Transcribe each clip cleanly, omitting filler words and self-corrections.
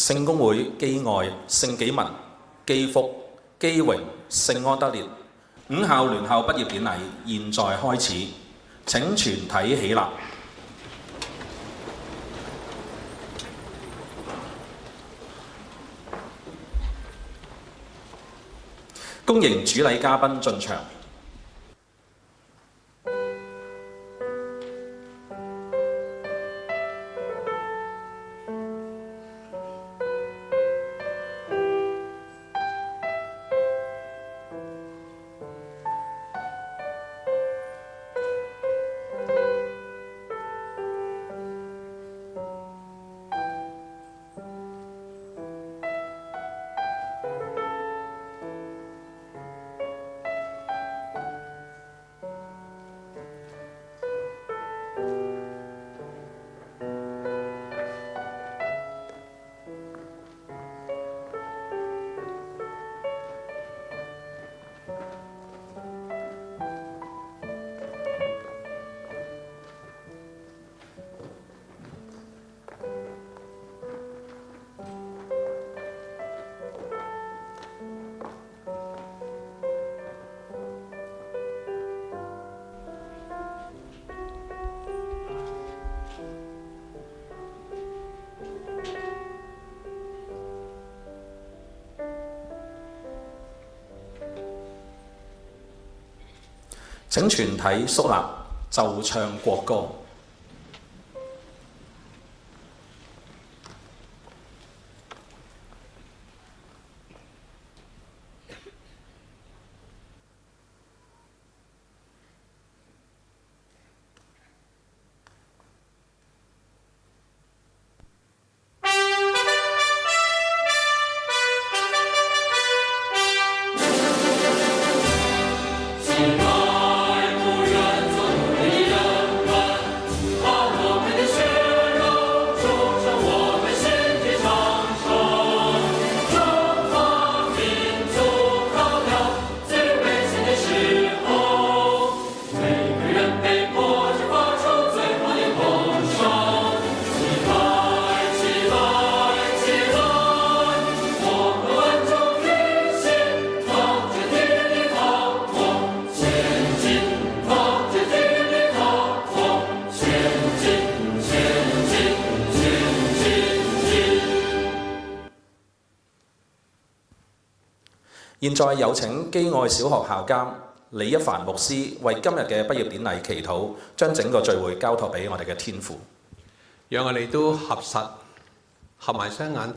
聖公會基愛、聖紀文、基福、基榮、聖安德烈5校聯校畢業典禮現在開始，請全體起立。恭迎主禮嘉賓進場。請全體肅立，奏唱國歌。現在有請基愛小學校監李一凡牧師為今日嘅畢業典禮祈禱，將整個聚會交託俾我哋嘅天父。讓我哋都合實，合埋雙眼，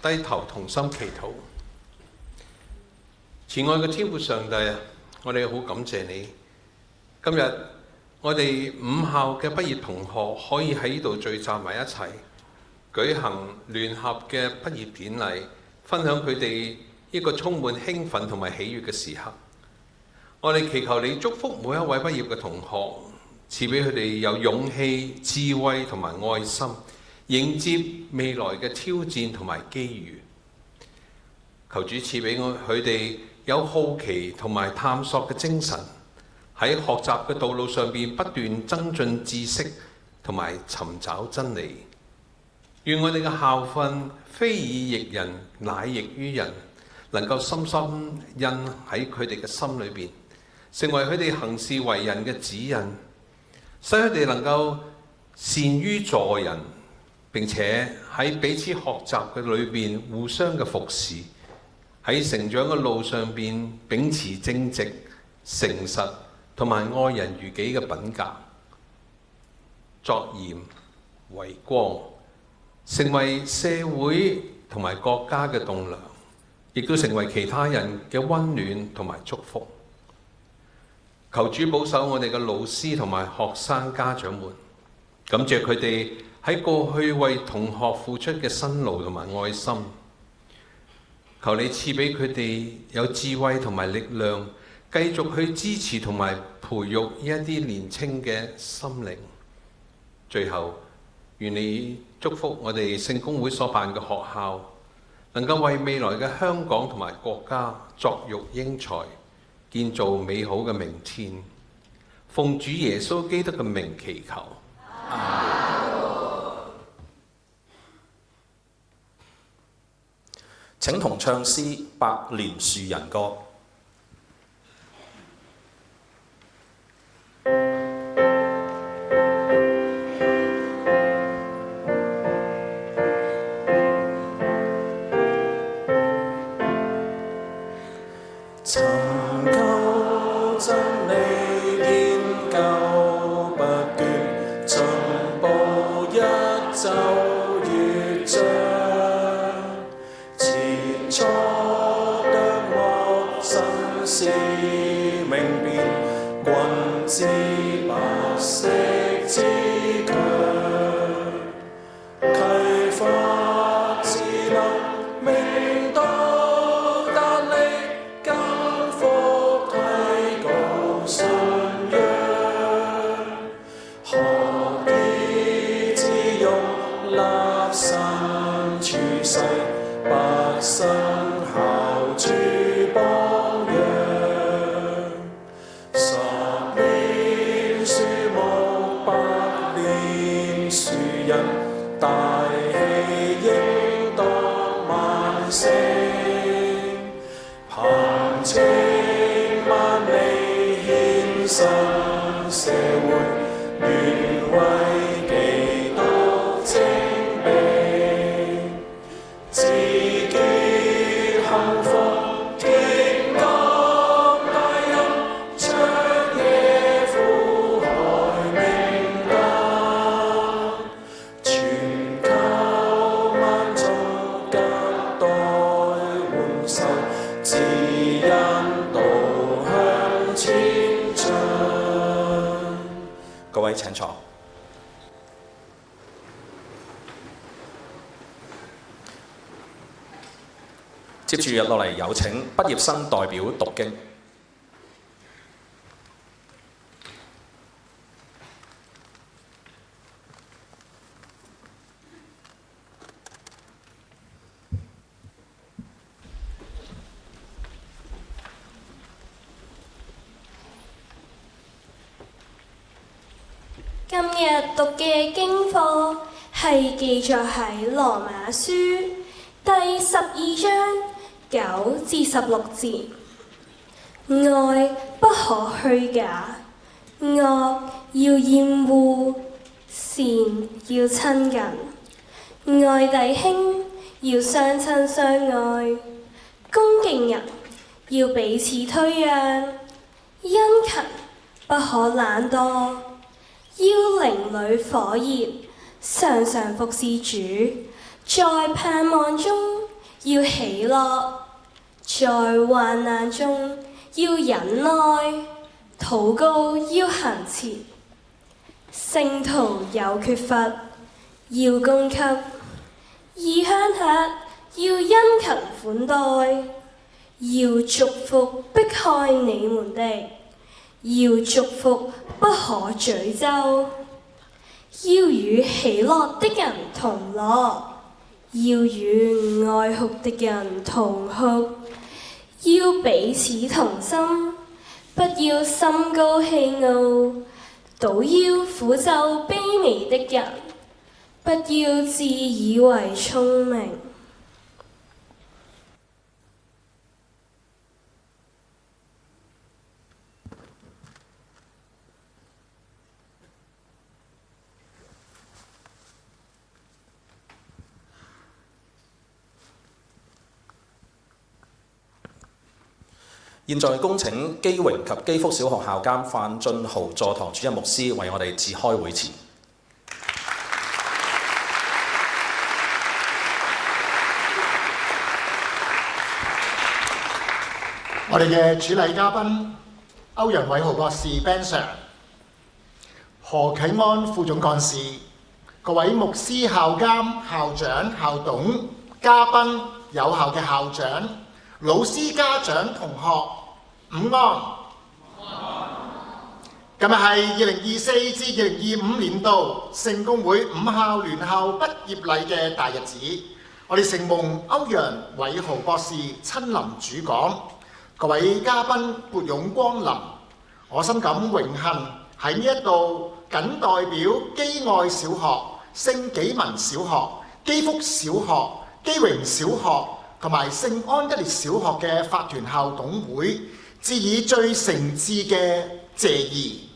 低頭同心祈禱。慈愛嘅天父上帝啊，我哋好感謝你。今日我哋5校嘅畢業同學可以喺呢度聚集埋一齊，舉行聯合嘅畢業典禮，分享佢哋一個充滿興奮同埋喜悅嘅時刻。我哋祈求你祝福每一位畢業嘅同學，賜俾佢哋有勇氣、智慧同埋愛心，迎接未來嘅挑戰同埋機遇。求主賜俾佢哋有好奇同埋探索嘅精神，喺學習嘅道路上邊不斷增進知識同埋尋找真理。願我哋嘅校訓非以役人，乃役於人，能夠深深印喺佢哋嘅心裏邊，成為佢哋行事為人嘅指引，使佢哋能夠善於助人，並且喺彼此學習嘅裏邊互相嘅服侍，喺成長嘅路上邊秉持正直、誠實同埋愛人如己嘅品格，作鹽為光，成為社會同埋國家嘅棟樑，亦都成為其他人嘅溫暖同埋祝福。求主保守我哋嘅老師同埋學生家長們，感謝佢哋喺過去為同學付出嘅辛勞同埋愛心。求你賜俾佢哋有智慧同埋力量，繼續去支持同埋培育呢一啲年青嘅心靈。最後，願你祝福我哋聖公會所辦嘅學校，能夠為未來嘅香港同埋國家作育英才，建造美好嘅明天。奉主耶穌基督嘅名祈求。請同唱詩《百年樹人歌》。尋究真理，研究不斷，進步一週月長。前初腳莫新使命變，君之白色之強，啟發智能明道。百生孝諸榜樣，十年樹木，百年樹人，大氣應當萬聲，憑情萬里獻身社會，願為基督稱名。自結幸福，天降大恩，將耶夫海明燈，全球萬眾隔代換受，自因導向前進。各位請坐。接住落嚟有請畢業生代表讀經。今日讀嘅經課係記載喺羅馬書第12章9至16節，愛不可虛假，惡要厭惡，善要親近，愛弟兄要相親相愛，恭敬人要彼此推讓，殷勤不可懶惰，要靈裡火熱，常常服侍主，在盼望中要喜樂，在患難中要忍耐，禱告要恆切，聖徒有缺乏要供給，異鄉客要殷勤款待，要祝福迫害你們的，要祝福不可詛咒，要與喜樂的人同樂，要與哀哭的人同哭，要彼此同心，不要心高氣傲，倒要俯就卑微的人，不要自以為聰明。現在恭請基榮及基福小學校監范俊豪座堂主任牧師為我哋致開會詞。我哋嘅主禮嘉賓歐陽偉豪博士 Ben Sir、何啟安副總幹事、各位牧師、校監、校長、校董、嘉賓、有效嘅校長、老師、家長、同學，午安。今日係2024至2025年度聖公會五校聯校畢業禮嘅大日子，我哋承蒙歐陽偉豪博士親臨主講，各位嘉賓撥冗光臨，我深感榮幸喺呢一度僅代表基愛小學、聖紀文小學、基福小學、基榮小學、同埋聖安德烈小學嘅法團校董會致以最誠摯嘅謝意。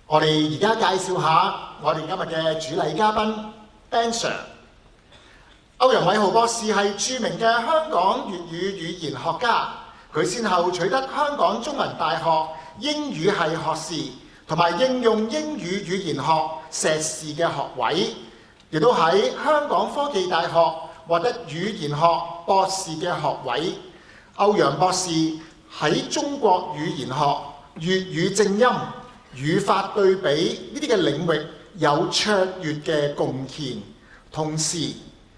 我哋而家介紹下我哋今日嘅主禮嘉賓 Ben Sir。歐陽偉豪博士係著名嘅香港粵語語言學家，佢先後取得香港中文大學英語系學士同埋應用英語語言學碩士嘅學位，亦都喺香港科技大學獲得語言學博士嘅學位。歐陽博士喺中國語言學、粵語正音、語法對比呢啲嘅領域有卓越嘅貢獻。同時，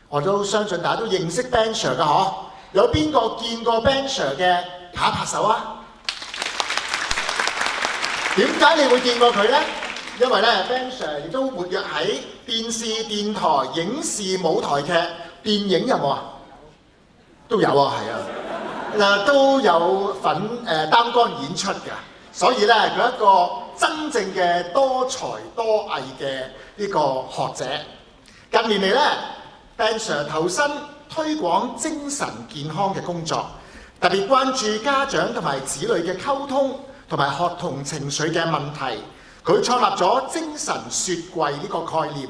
我都相信大家都認識 Ben Sir 嘅嗬，有邊個見過 Ben Sir 嘅拍一拍手啊？點解你會見過佢呢？因為咧 Ben Sir 亦都活躍喺電視、電台、影視、舞台劇、電影有冇啊？都有啊，係啊，都有份擔綱演出嘅，所以咧佢一個真正嘅多才多藝嘅呢個學者。近年嚟咧 Ben Sir 投身推廣精神健康嘅工作，特別關注家長同埋子女嘅溝通同埋學童情緒嘅問題。佢創立咗精神雪櫃呢個概念，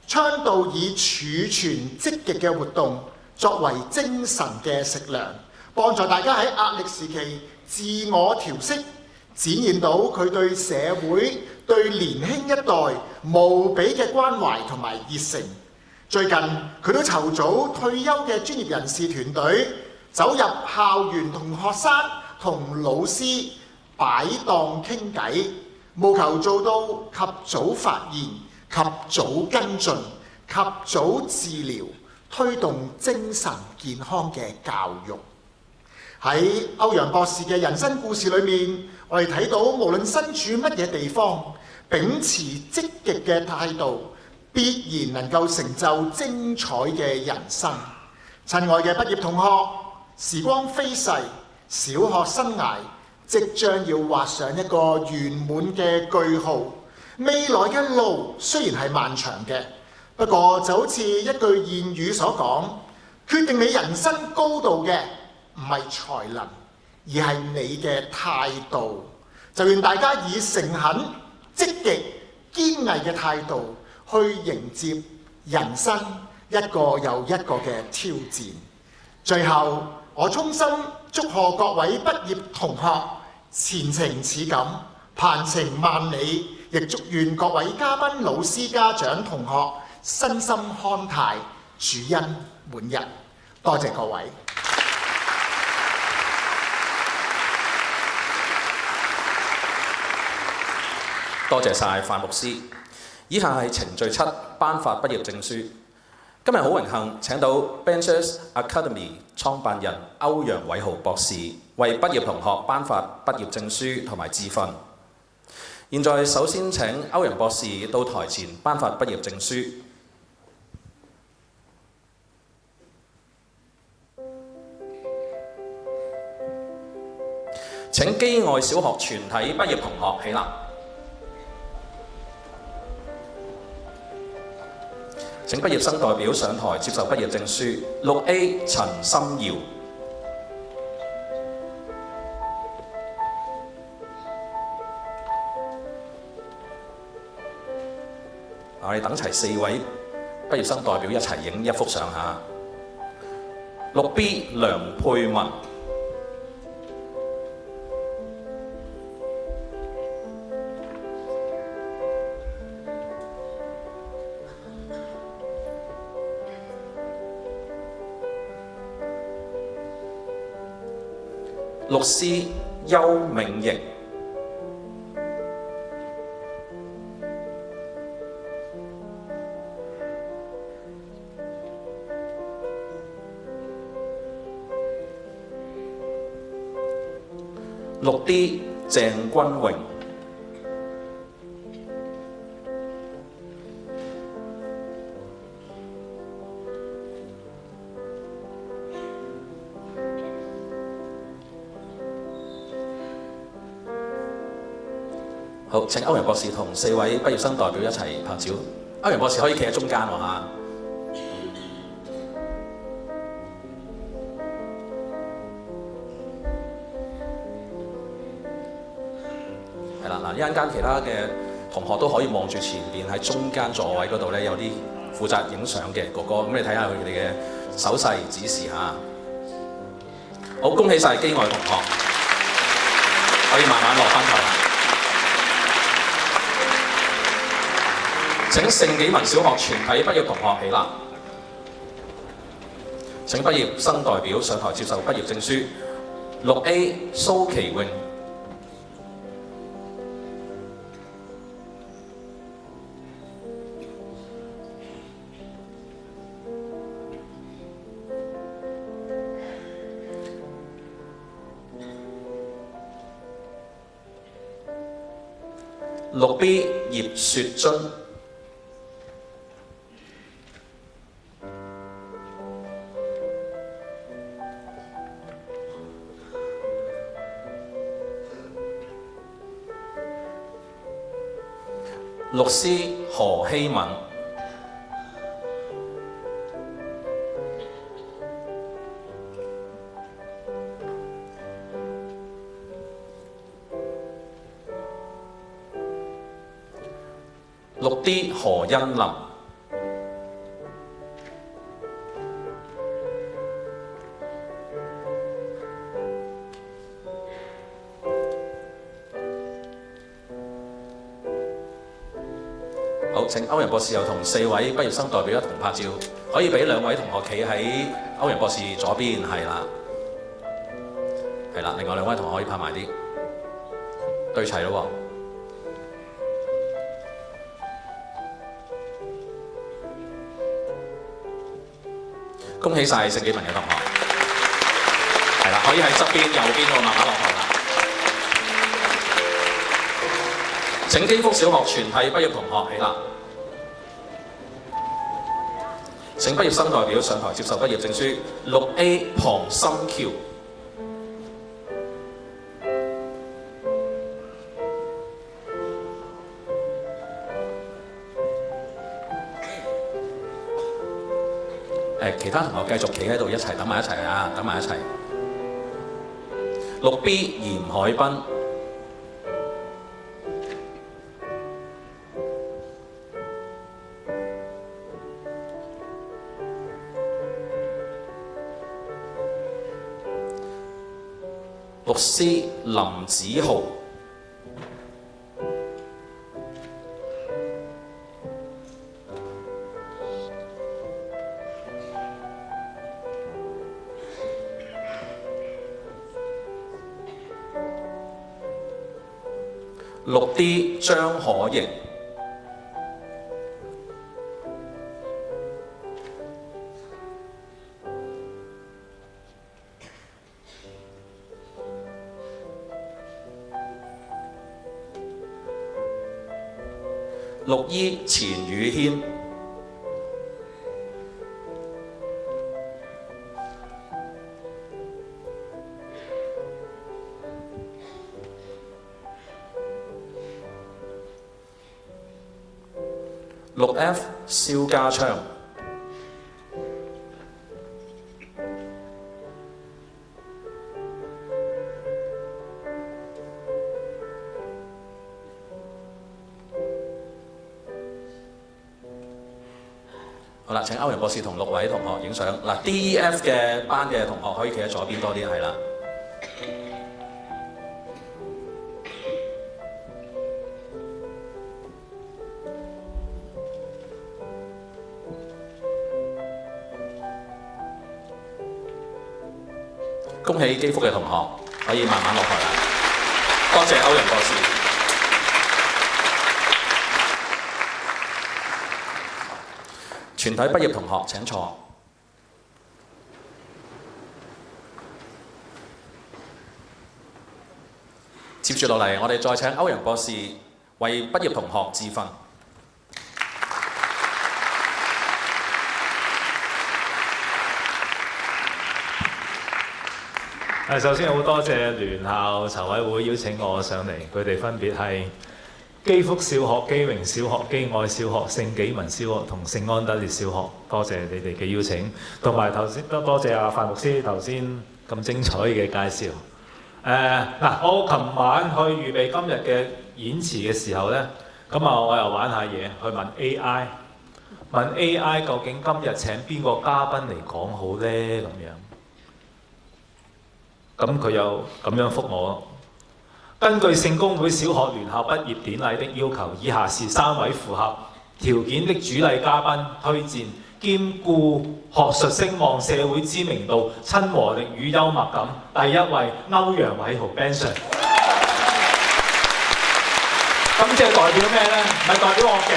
倡導以儲存積極嘅活動作為精神嘅食糧，幫助大家喺壓力時期自我調適，展現到佢對社會、對年輕一代無比嘅關懷同埋熱誠。最近佢都籌組退休嘅專業人士團隊，走入校園同學生同老師擺檔傾偈，務求做到及早發現、及早跟進、及早治療，推動精神健康嘅教育。喺歐陽博士嘅人生故事裏面，我哋睇到無論身處乜嘢地方，秉持積極嘅態度，必然能夠成就精彩嘅人生。親愛嘅畢業同學，時光飛逝，小學生涯即將要畫上一個圓滿嘅句號。未來嘅路雖然係漫長嘅，不過就好似一句諺語所講，決定你人生高度嘅唔係才能，而係你嘅態度。就願大家以誠懇、積極、堅毅嘅態度去迎接人生一個又一個嘅挑戰。最後，我衷心祝賀各位畢業同學前程似錦，鵬程萬里，亦祝願各位嘉賓、老師、家長、同學身心康泰，主恩滿溢。多謝各位。多謝晒范牧師。以下係程序7頒發畢業證書。今日好榮幸請到 Benchers Academy 創辦人歐陽偉豪博士為畢業同學頒發畢業證書同埋致訓。現在首先請歐陽博士到台前頒發畢業證書。請基愛小學全體畢業同學起立。請畢業生代表上台接受畢業證書。6A 陳心耀。我哋等齊4位畢業生代表一齊影一幅相下。6B 梁佩文。6C 邱銘瑩。6D 鄭君榮。好，請歐陽博士同4位畢業生代表一齊拍照。歐陽博士可以企喺中間喎嚇。嗱，一陣間其他嘅同學都可以望住前邊喺中間座位嗰度咧，有啲負責影相嘅哥哥，咁你睇下佢哋嘅手勢指示嚇。好，恭喜晒基愛同學，可以慢慢落翻頭啦。請聖紀文小學全體畢業同學起立。請畢業生代表上台接受畢業證書。6A 蘇其穎。6B 葉雪津。6C 何希敏。6D 何欣琳。好，請歐陽博士又同4位畢業生代表一同拍照，可以俾2位同學企喺歐陽博士左邊，係啦，係啦，另外2位同學可以拍埋啲，對齊咯喎。恭喜晒聖紀文嘅同學，係啦，可以喺側邊右邊嗰個慢慢落台啦。請基福小學全體畢業同學起立。請畢業生代表上台接受畢業證書。6A 龐心橋。其他同學繼續企喺度一齊等埋一齊啊！等埋一齊。6B 嚴海濱。6C 林子豪。6D 張可盈。6E 錢宇軒。6F 蕭家昌。好啦，請歐陽博士同6位同學影相。嗱 D、E、F 嘅班嘅同學可以企喺左邊多啲，係啦。恭喜基福嘅同學可以慢慢落台啦。多謝歐陽博士。全體畢業同學請坐。接住落嚟，我哋再請歐陽博士為畢業同學致訓。首先好多謝聯校籌委會邀請我上嚟，佢哋分別係基福小學、基榮小學、基愛小學、聖紀文小學同聖安德烈小學，多謝你哋嘅邀請，同埋頭先多謝阿范牧師頭先咁精彩嘅介紹。我琴晚去預備今日嘅演詞嘅時候呢，咁啊我又玩下嘢，去問 AI， 問 AI 究竟今日請邊個嘉賓嚟講好呢？咁樣，咁佢又咁樣覆我。根據聖公會小學聯校畢業典禮的要求，以下是3位符合條件的主禮嘉賓推薦，兼顧學術聲望、社會知名度、親和力與幽默感。第一位歐陽偉豪 Ben Sir， 咁即係代表咩呢？唔係代表我勁，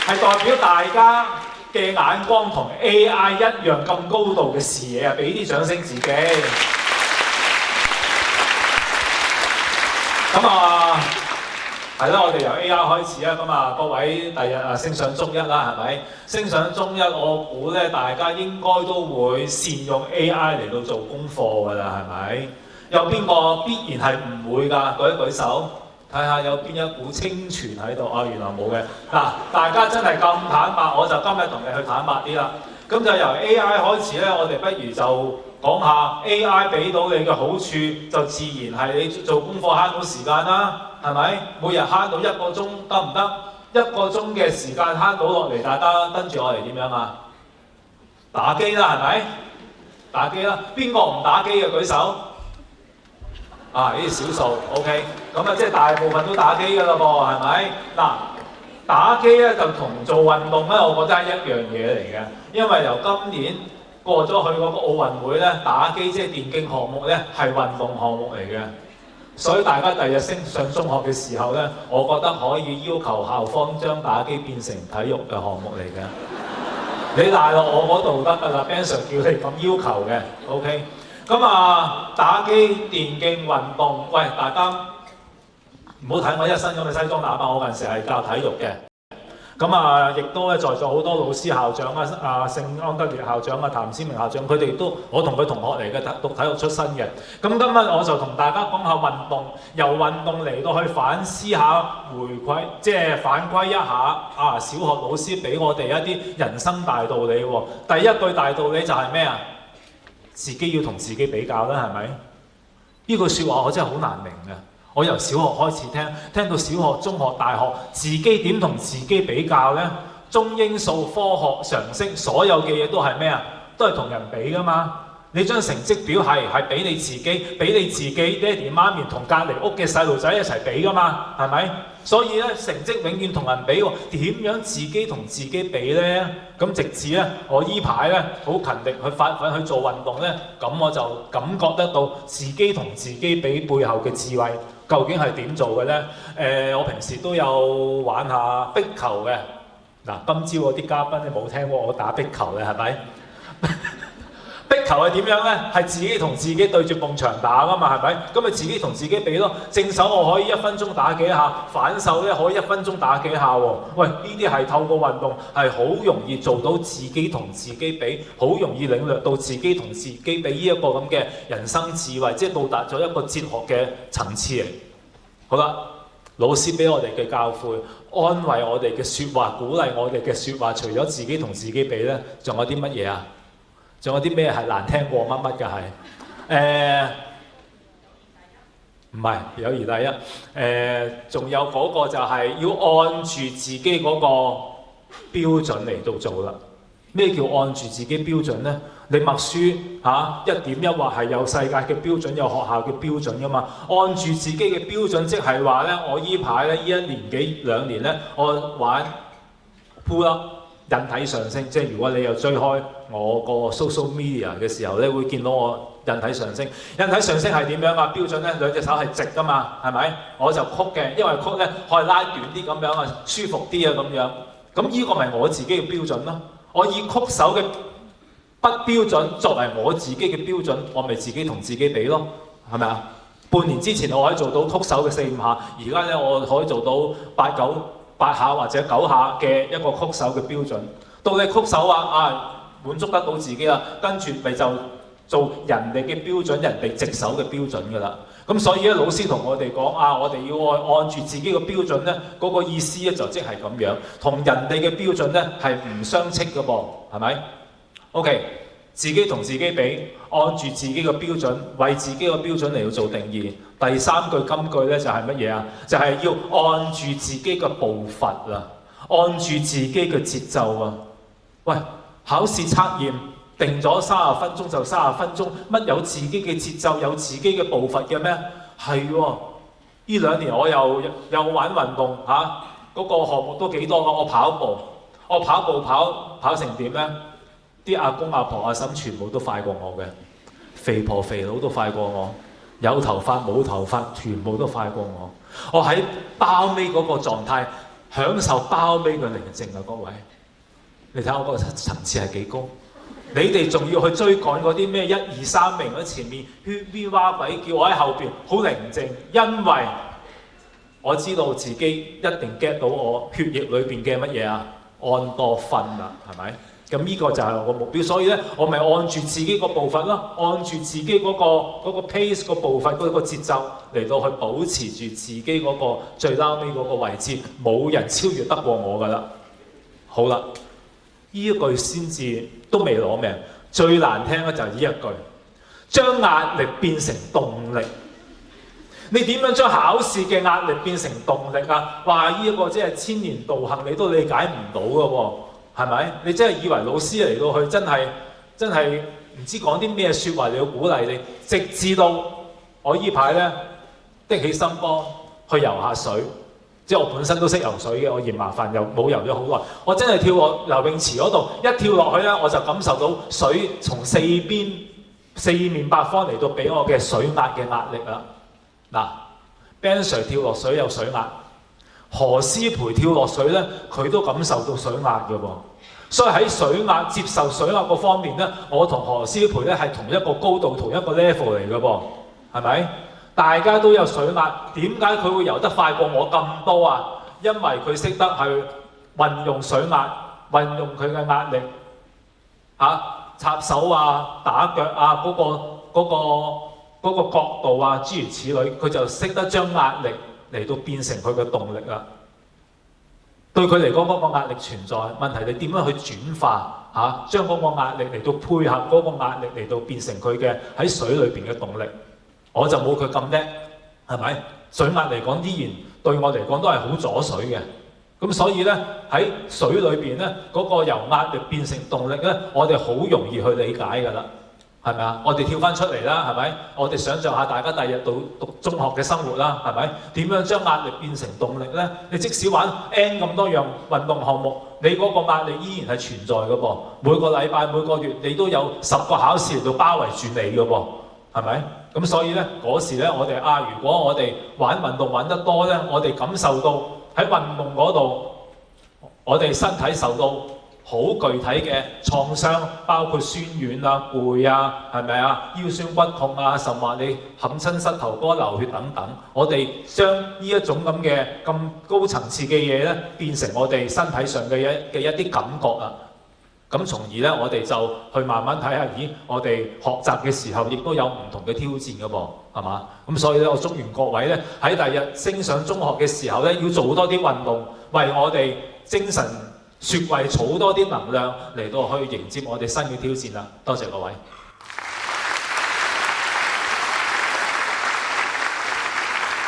係代表大家嘅眼光同 AI 一樣咁高度嘅視野啊！俾啲掌聲自己。咁啊，係啦，我哋由 AI 開始啊，咁啊，各位第日升上中一啦，係咪？升上中一，我估咧大家應該都會善用 AI 嚟到做功課㗎啦，係咪？有邊個必然係唔會㗎？舉一舉手，睇下有邊一股清泉喺度啊？原來冇嘅。嗱，大家真係咁坦白，我就今日同你去坦白啲啦。咁就由 AI 開始咧，我哋不如就講下 AI 俾到你嘅好處，就自然係你做功課慳到時間啦，係咪？每日慳到1個鐘得唔得？1個鐘嘅時間慳到落嚟，大家跟住我嚟點樣啊？打機啦，係咪？打機啦，邊個唔打機嘅舉手？啊，呢啲少數 ，OK， 咁啊，即係大部分都打機㗎啦噃，係咪？嗱，打機咧就同做運動咧，我覺得係一樣嘢嚟嘅，因為由今年過咗去嗰個奧運會咧，打機即係電競項目咧係運動項目嚟嘅，所以大家第日升上中學嘅時候咧，我覺得可以要求校方將打機變成體育嘅項目嚟嘅。你賴落我嗰度得㗎啦 Ben Sir 叫你咁要求嘅 ，OK。咁啊，打機、電競、運動，喂，大家唔好睇我一身咁嘅西裝打扮，我嗰陣時係教體育嘅。咁啊，亦都咧在座好多老師、校長啊，聖安德烈校長啊、譚思明校長，佢哋都我同佢同學嚟嘅，讀體育出身嘅。咁今日我就同大家講下運動，由運動嚟到去反思下、回饋，即係反歸一下啊！小學老師俾我哋一啲人生大道理喎。第一句大道理就係咩啊？自己要同自己比較啦，係咪？呢句説話我真係好難明嘅。我由小學開始聽到小學、中學、大學，自己點同自己比較呢？中英數、科學、常識，所有嘅嘢都係咩啊？都係同人比㗎嘛。你張成績表係俾你自己，俾你自己爹哋媽咪同隔離屋嘅細路仔一齊比㗎嘛，係咪？所以咧，成績永遠同人比喎，點樣自己同自己比呢？咁直至咧，我依排咧好勤力去發奮去做運動咧，咁我就感覺得到自己同自己比背後嘅智慧究竟係點做嘅呢？我平時都有玩下壁球嘅。嗱，今朝嗰啲嘉賓你冇聽過我打壁球嘅係咪？壁球係點樣呢？係自己同自己對住埲牆打㗎嘛，係咪？咁咪自己同自己比咯。正手我可以1分鐘打幾下，反手咧可以1分鐘打幾下喎。喂，呢啲係透過運動係好容易做到自己同自己比，好容易領略到自己同自己比呢一個咁嘅人生智慧，即係到達咗一個哲學嘅層次嚟。好啦，老師俾我哋嘅教誨、安慰我哋嘅説話、鼓勵我哋嘅説話，除咗自己同自己比呢，仲有啲乜嘢啊？仲有啲咩係難聽過乜乜嘅係？唔係友誼第一。仲有嗰個就係要按住自己嗰個標準嚟到做啦。咩叫按住自己標準呢？你默書1點一畫係有世界嘅標準，有學校嘅標準㗎嘛。按住自己嘅標準，即係話呢，我依排呢，呢1年幾2年呢，我玩 pull up 引體上升，即係如果你有追開我個 social media 嘅時候咧，會見到我引體上升。引體上升係點樣啊？標準咧，兩隻手係直㗎嘛，係咪？我就曲嘅，因為曲咧可以拉短啲咁樣啊，舒服啲啊咁樣。咁呢個咪我自己嘅標準咯。我以曲手嘅不標準作為我自己嘅標準，我咪自己同自己比咯，係咪啊？半年之前我可以做到曲手嘅4、5下，而家咧我可以做到8下或者9下嘅一個曲手嘅標準。到你曲手滿足得到自己啦，跟住咪就做人哋嘅標準，人哋直手嘅標準㗎啦。咁所以咧，老師同我哋講我哋要按住自己嘅標準咧，嗰個意思咧就即係咁樣，同人哋嘅標準咧係唔相稱㗎噃，係咪？OK，自己同自己比，按住自己嘅標準，為自己嘅標準嚟到做定義。第三句金句咧就係乜嘢啊？就係要按住自己嘅步伐啦，按住自己嘅節奏啊！喂，考試測驗定咗30分鐘就30分鐘，乜有自己嘅節奏，有自己嘅步伐嘅咩？係喎，呢2年我又玩運動嚇，嗰個項目都幾多㗎。我跑步跑成點咧？啲阿公阿婆阿嬸全部都快過我嘅，肥婆肥佬都快過我，有頭髮冇頭髮全部都快過我。我喺包尾嗰個狀態，享受包尾嘅寧靜啊！各位，你睇下我個層次係幾高？你哋仲要去追趕嗰啲咩1、2、3名喺前面喧喧嘩鬼叫，我喺後邊好寧靜，因為我知道自己一定 get 到我血液裏邊嘅乜嘢啊，安多酚啦，係咪？咁呢個就係我個目標，所以咧我咪按住自己個步伐咯，按住自己嗰個 pace 個步伐嗰個節奏嚟到去保持住自己嗰個最撈尾嗰個位置，冇人超越得過我噶啦。好啦，呢一句先至都未攞命，最難聽嘅就係呢一句，將壓力變成動力。你點樣將考試嘅壓力變成動力啊？哇！呢一個即係千年道行，你都理解唔到嘅喎。係咪？你真係以為老師嚟到去真係唔知講啲咩説話嚟到鼓勵你？直至到我依排咧的起心肝去游下水，即係我本身都識游水嘅，我嫌麻煩又冇游咗好耐。我真係跳落游泳池嗰度，一跳落去咧，我就感受到水從四面八方嚟到俾我嘅水壓嘅壓力啦。嗱 ，Ben Sir 跳落水有水壓，何詩蓓跳落水咧，佢都感受到水壓嘅喎。所以喺水壓接受水壓嗰方面咧，我同何詩蓓咧係同一個高度、同一個 level 嚟嘅噃，係咪？大家都有水壓，點解佢會游得快過我咁多啊？因為佢識得去運用水壓，運用佢嘅壓力插手啊、打腳啊、嗰個角度啊，諸如此類，佢就識得將壓力嚟到變成佢嘅動力啦。對佢嚟講嗰個壓力存在，問題你點樣去轉化將嗰個壓力嚟到配合嗰個壓力嚟到變成佢嘅喺水裏邊嘅動力，我就冇佢咁叻，係咪？水壓嚟講依然對我嚟講都係好阻水嘅，咁所以咧喺水裏邊咧嗰個由壓力變成動力咧，我哋好容易去理解㗎啦。係咪啊？我哋跳翻出嚟啦，係咪？我哋想像下大家第日讀中學嘅生活啦，係咪？點樣將壓力變成動力呢？你即使玩 N 咁多樣運動項目，你嗰個壓力依然係存在嘅噃。每個禮拜、每個月，你都有10個考試嚟到包圍住你嘅噃，係咪？咁所以呢，嗰時呢，我哋如果我哋玩運動玩得多呢，我哋感受到喺運動嗰度，我哋身體受到好具體嘅創傷，包括酸軟啊、攰啊，係咪啊？腰酸骨痛啊，甚至你冚親膝頭哥流血等等，我哋將呢一種咁嘅咁高層次嘅嘢咧，變成我哋身體上嘅一啲感覺啊。咁從而咧，我哋就去慢慢睇下，咦，我哋學習嘅時候亦都有唔同嘅挑戰嘅噃，係嘛？咁所以咧，我祝願各位咧喺第日升上中學嘅時候咧，要做多啲運動，為我哋精神雪櫃儲多啲能量嚟到去迎接我哋新嘅挑戰啦！多謝各位。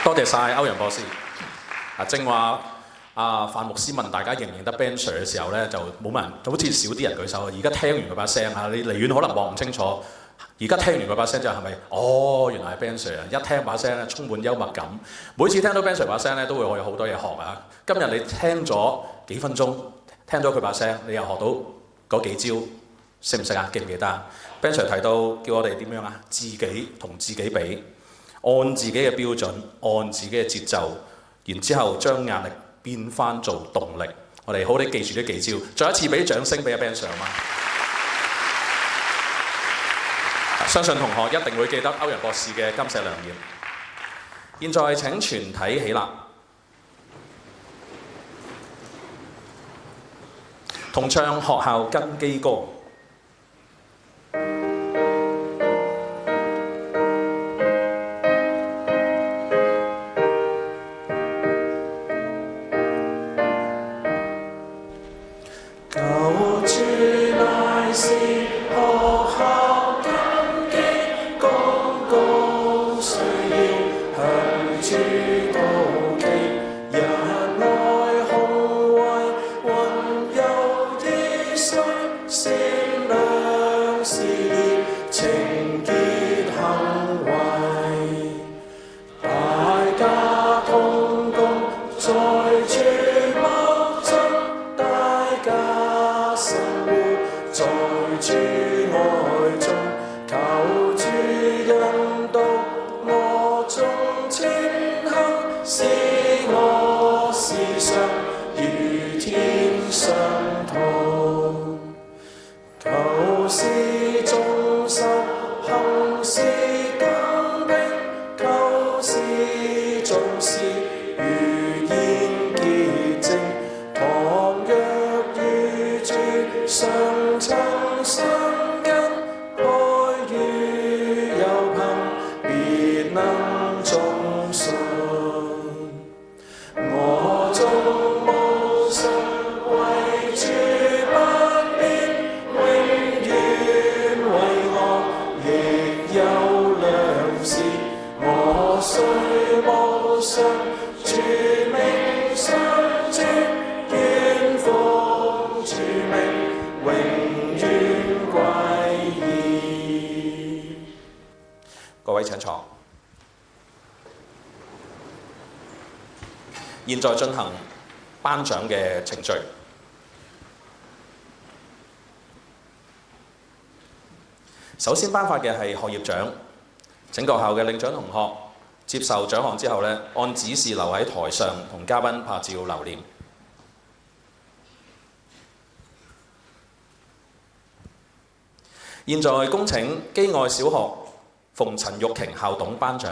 多謝晒歐陽博士。正話范牧師問大家認唔認得 Ben Sir 嘅時候咧，就冇乜人，好似少啲人舉手。而家聽完佢把聲你離遠可能望唔清楚。而家聽完佢把聲之後係咪？哦，原來係 Ben Sir 啊！一聽把聲咧，充滿幽默感。每次聽到 Ben Sir 把聲咧，都會有好多嘢學啊！今日你聽咗幾分鐘，聽咗佢把聲，你又學到嗰幾招，識唔識啊？記唔記得啊 ？Ben Sir 提到叫我哋點樣啊？自己同自己比，按自己嘅標準，按自己嘅節奏，然之後將壓力變翻做動力。我哋好啲記住呢幾招。再一次俾啲掌聲俾阿 Ben Sir 嘛！相信同學一定會記得歐陽博士嘅金石良言。現在請全體起立，同唱學校根基歌。救主乃是學校誰無常，主名相傳，願奉主名，永遠歸依。各位請坐。現在進行頒獎嘅程序。首先頒發嘅係學業獎，請各校嘅領獎同學接受獎項之後呢，按指示留喺台上同嘉賓拍照留念。現在恭請基愛小學馮陳玉瓊校董頒獎。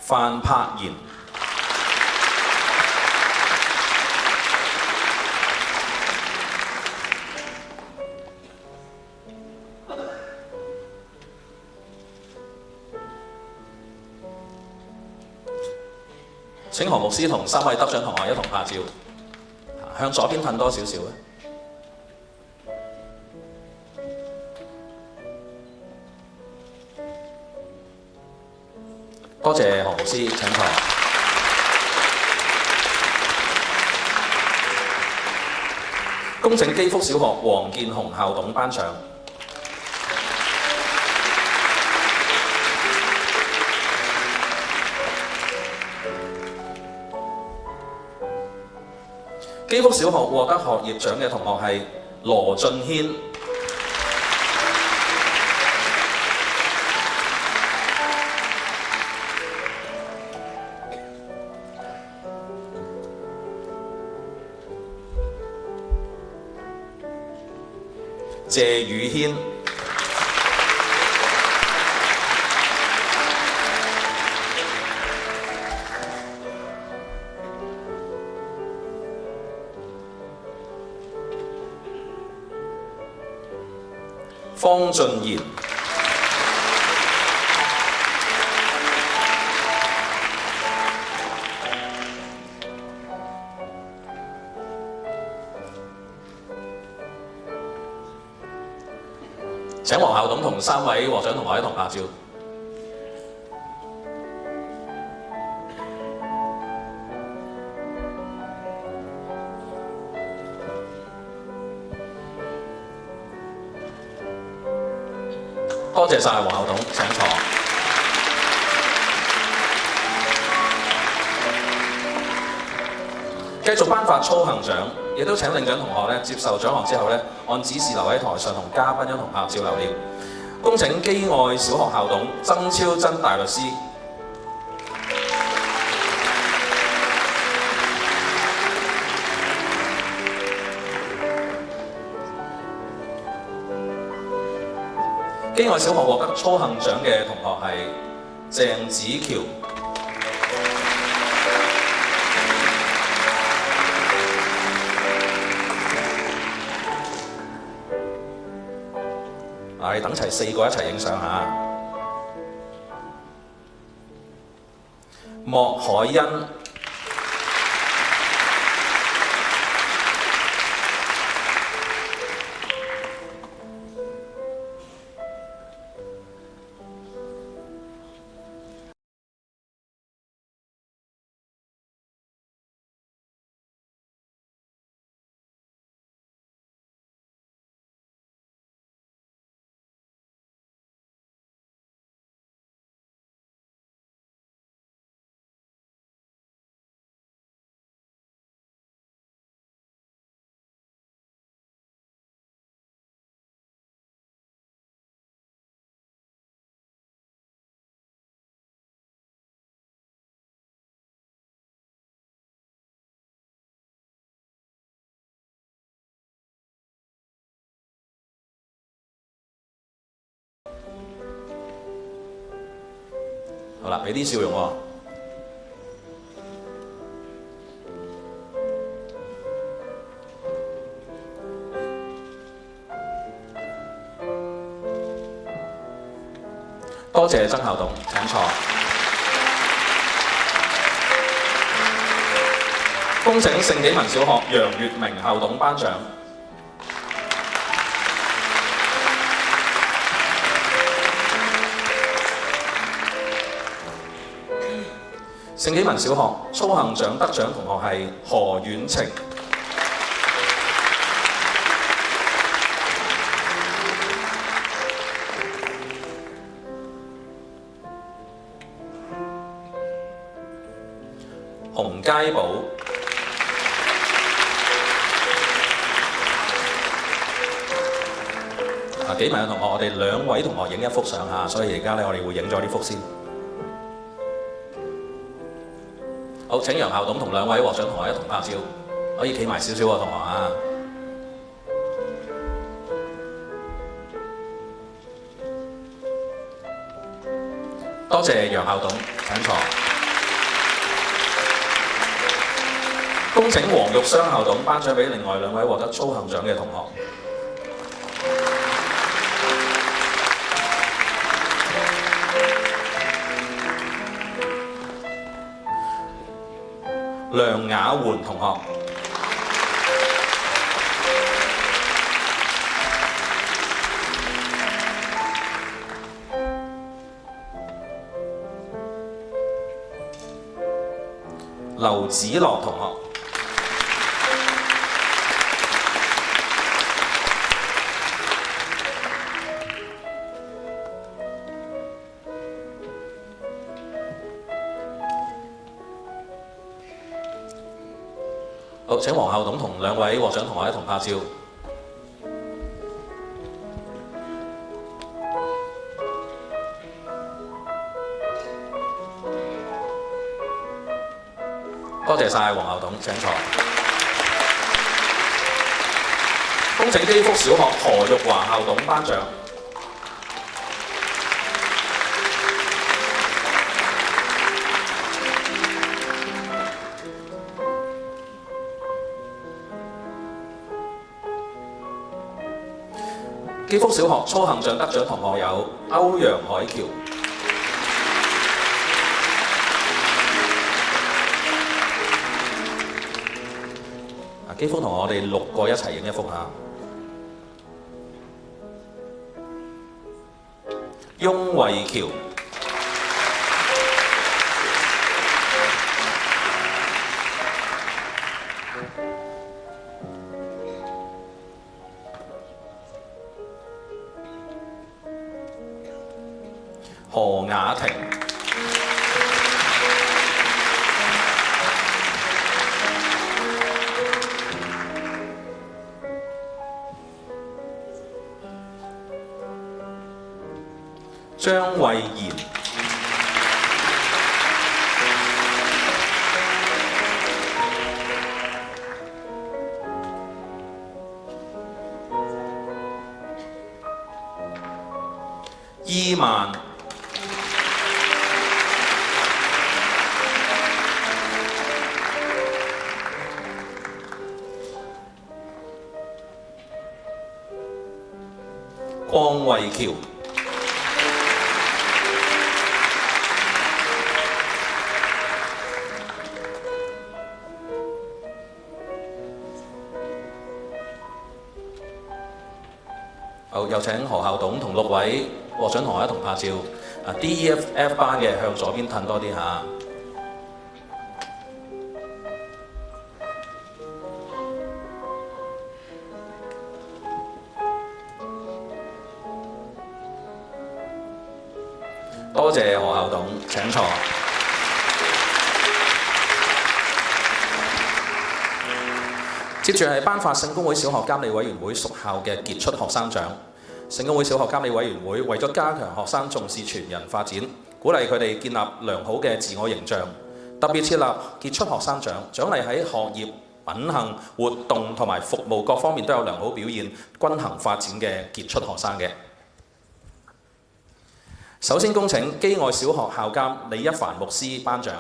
范柏賢。請何牧師同3位得獎同學一同拍照，向左邊褪多少少咧？多謝何牧師，請坐。恭請基福小學黃建雄校董頒獎。基福小學獲得學業獎嘅同學係羅俊軒。謝宇軒。方俊賢。請黃校董同3位獲獎同學一同拍照。多謝晒黃校董，請坐。繼續頒發操行獎，亦都請領獎同學咧接受獎項之後咧，按指示留喺台上同嘉賓一同拍照留念。恭請基愛小學校董曾超真大律師。基愛小學獲得操行獎嘅同學係鄭子喬。你等齊4個一齊影相嚇。莫海欣。好啦，俾啲笑容喎。多謝曾校董，請坐。恭請聖紀文小學楊月明校董頒獎。聖紀文小學操行獎得獎同學係何婉晴。洪佳寶。紀文嘅同學，我哋2位同學影一幅相嚇，所以而家咧我哋會影咗呢幅先。好，請楊校董同2位獲獎同學一同拍照，可以企埋少少喎，同學啊！多謝楊校董，請坐。恭請黃玉雙校董頒獎俾另外2位獲得操行獎嘅同學。梁雅媛同學。劉子樂同學。好，請黃校董同2位獲獎同學一同拍照。多謝晒黃校董，請坐。恭請基福小學何玉華校董頒獎。基福小學操行獎得獎同學有歐陽海橋。基福同我哋6個一齊影一幅嚇。翁慧橋。何雅婷、張慧賢、伊曼、鄺慧喬、好，有請何校董同6位獲獎同學一同拍照。D、E、F 班嘅向左邊褪多啲嚇。多謝何校董，請坐。接住係頒發聖公會小學監理委員會屬校嘅傑出學生獎。聖公會小學監理委員會為咗加強學生重視全人發展，鼓勵佢哋建立良好嘅自我形象，特別設立傑出學生獎，獎勵喺學業、品行、活動同埋服務各方面都有良好表現、均衡發展嘅傑出學生嘅。首先恭請基愛小學校監李一凡牧師頒獎。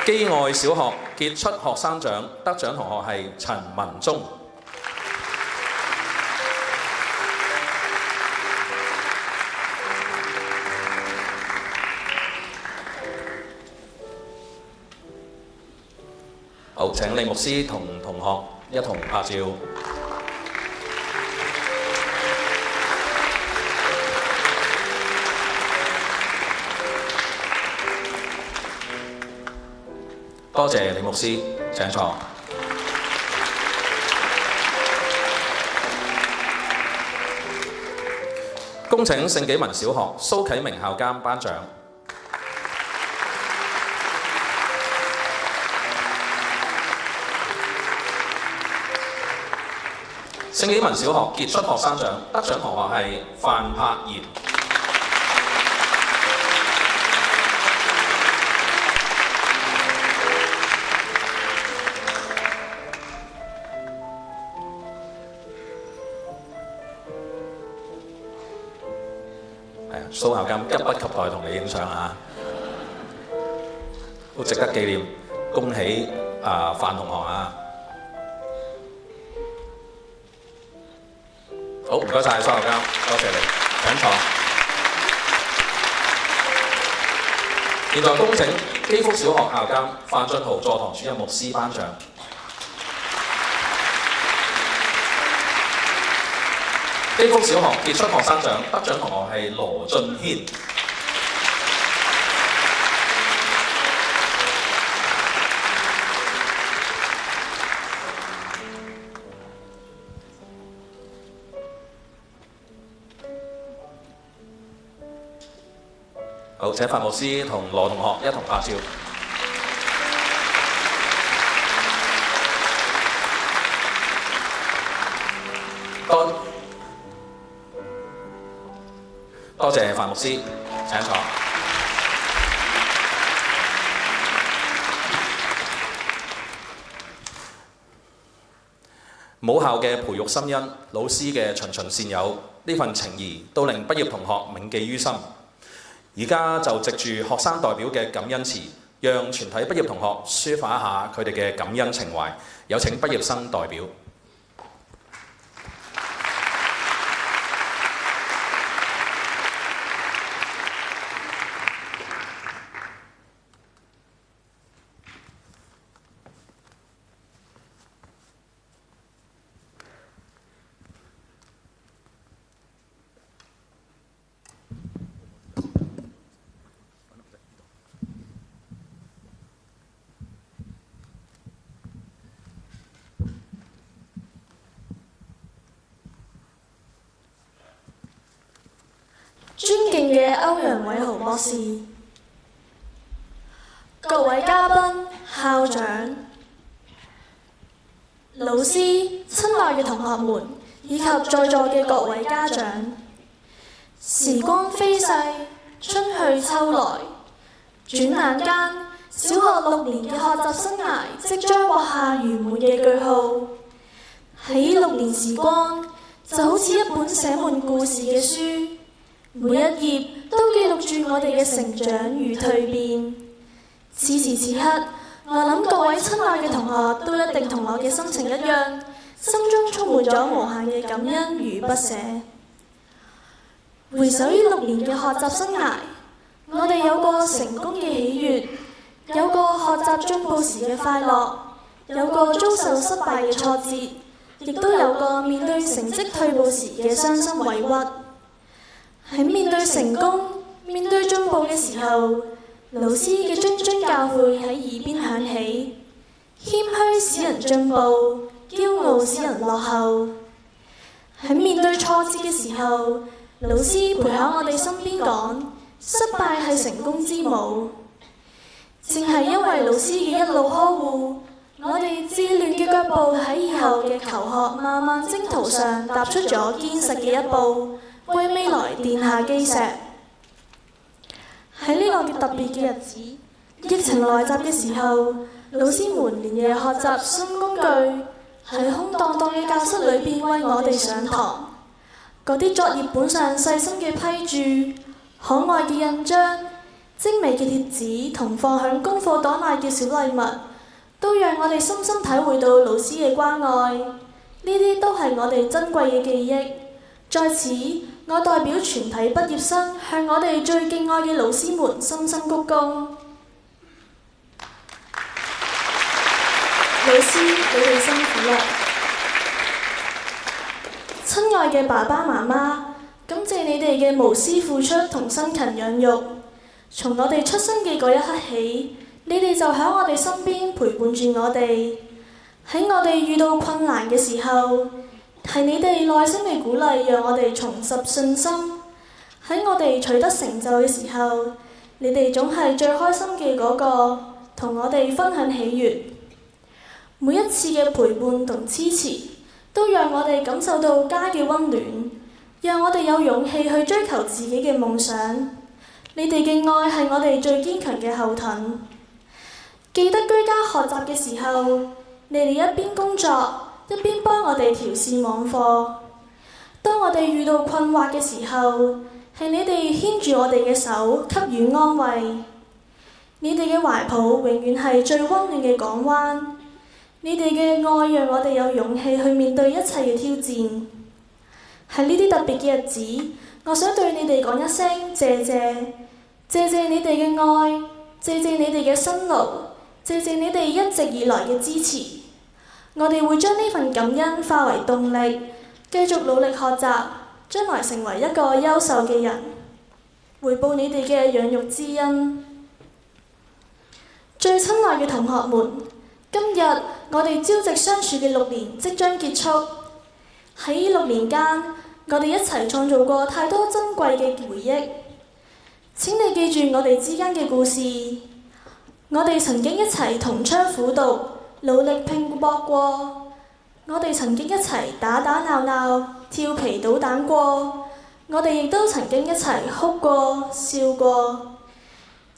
基愛小學傑出學生獎得獎同學係陳文忠。好，請李牧師同同學一同拍照。多謝李牧師，請坐。恭請聖紀文小學蘇啟明校監頒獎。聖紀文小學傑出學生獎得獎同學係范柏賢。蘇校監急不及待同你影相啊！好值得紀念，恭喜范同學啊！好，唔該晒蘇校監，多謝你，請坐。現在恭請基福小學校監范俊豪座堂主任牧師頒獎。基福小學傑出學生獎得獎同學係羅俊軒。好，請范牧師同羅同學一同拍照。多謝范牧師，請坐。母校嘅培育心恩，老師嘅循循善誘，呢份情誼都令畢業同學銘記於心。而家就藉住學生代表嘅感恩詞，讓全體畢業同學抒發一下佢哋嘅感恩情懷。有請畢業生代表。博士。各位嘉賓、校長、老師、親愛嘅同學們，以及在座嘅各位家長，時光飛逝，春去秋來，轉眼間，小學6年嘅學習生涯即將畫下圓滿嘅句號。喺6年時光，就好似一本寫滿故事嘅書，每一頁都記錄住我哋嘅成長與蛻變。此時此刻，我諗各位親愛嘅同學都一定同我嘅心情一樣，心中充滿咗無限嘅感恩與不捨。回首於6年嘅學習生涯，我哋有過成功嘅喜悅，有過學習進步時嘅快樂，有過遭受失敗嘅挫折，亦都有過面對成績退步時嘅傷心委屈。喺面對成功、面對進步嘅時候，老師嘅諄諄教誨喺耳邊響起：謙虛使人進步，驕傲使人落後。喺面對挫折嘅時候，老師陪喺我哋身邊講：失敗係成功之母。正係因為老師嘅一路呵護，我哋自亂嘅腳步喺以後嘅求學漫漫征途上踏出咗堅實嘅一步，為未來奠下基石。喺呢個特別嘅日子，疫情來襲嘅時候，老師們連夜學習新工具，喺空蕩蕩嘅教室裏邊為我哋上堂。嗰啲作業本上細心嘅批注、可愛嘅印章、精美嘅貼紙同放響功課檔內嘅小禮物，都讓我哋深深體會到老師嘅關愛。呢啲都係我哋珍貴嘅記憶。在此，我代表全體畢業生向我哋最敬愛嘅老師們深深鞠躬。老師，你哋辛苦啦！親愛嘅爸爸媽媽，感謝你哋嘅無私付出同辛勤養育。從我哋出生嘅嗰一刻起，你哋就喺我哋身邊陪伴住我哋。喺我哋遇到困難嘅時候，係你哋耐心嘅鼓勵，讓我哋重拾信心。喺我哋取得成就嘅時候，你哋總係最開心嘅嗰個，同我哋分享喜悅。每一次嘅陪伴同支持，都讓我哋感受到家嘅溫暖，讓我哋有勇氣去追求自己嘅夢想。你哋嘅愛係我哋最堅強嘅後盾。記得居家學習嘅時候，你哋一邊工作，一邊幫我哋調試網課。當我哋遇到困惑嘅時候，係你哋牽住我哋嘅手，給予安慰。你哋嘅懷抱永遠係最溫暖嘅港灣。你哋嘅愛讓我哋有勇氣去面對一切嘅挑戰。喺呢啲特別嘅日子，我想對你哋講一聲謝謝，謝謝你哋嘅愛，謝謝你哋嘅辛勞，謝謝你哋一直以來嘅支持。我哋會將呢份感恩化為動力，繼續努力學習，將來成為一個優秀嘅人，回報你哋嘅養育之恩。最親愛嘅同學們，今日我哋朝夕相處嘅6年即將結束。喺6年間，我哋一齊創造過太多珍貴嘅回憶。請你記住我哋之間嘅故事。我哋曾經一齊同窗苦讀，努力拼搏過。我哋曾經一齊打打鬧鬧，調皮搗蛋過。我哋亦都曾經一齊哭過、笑過。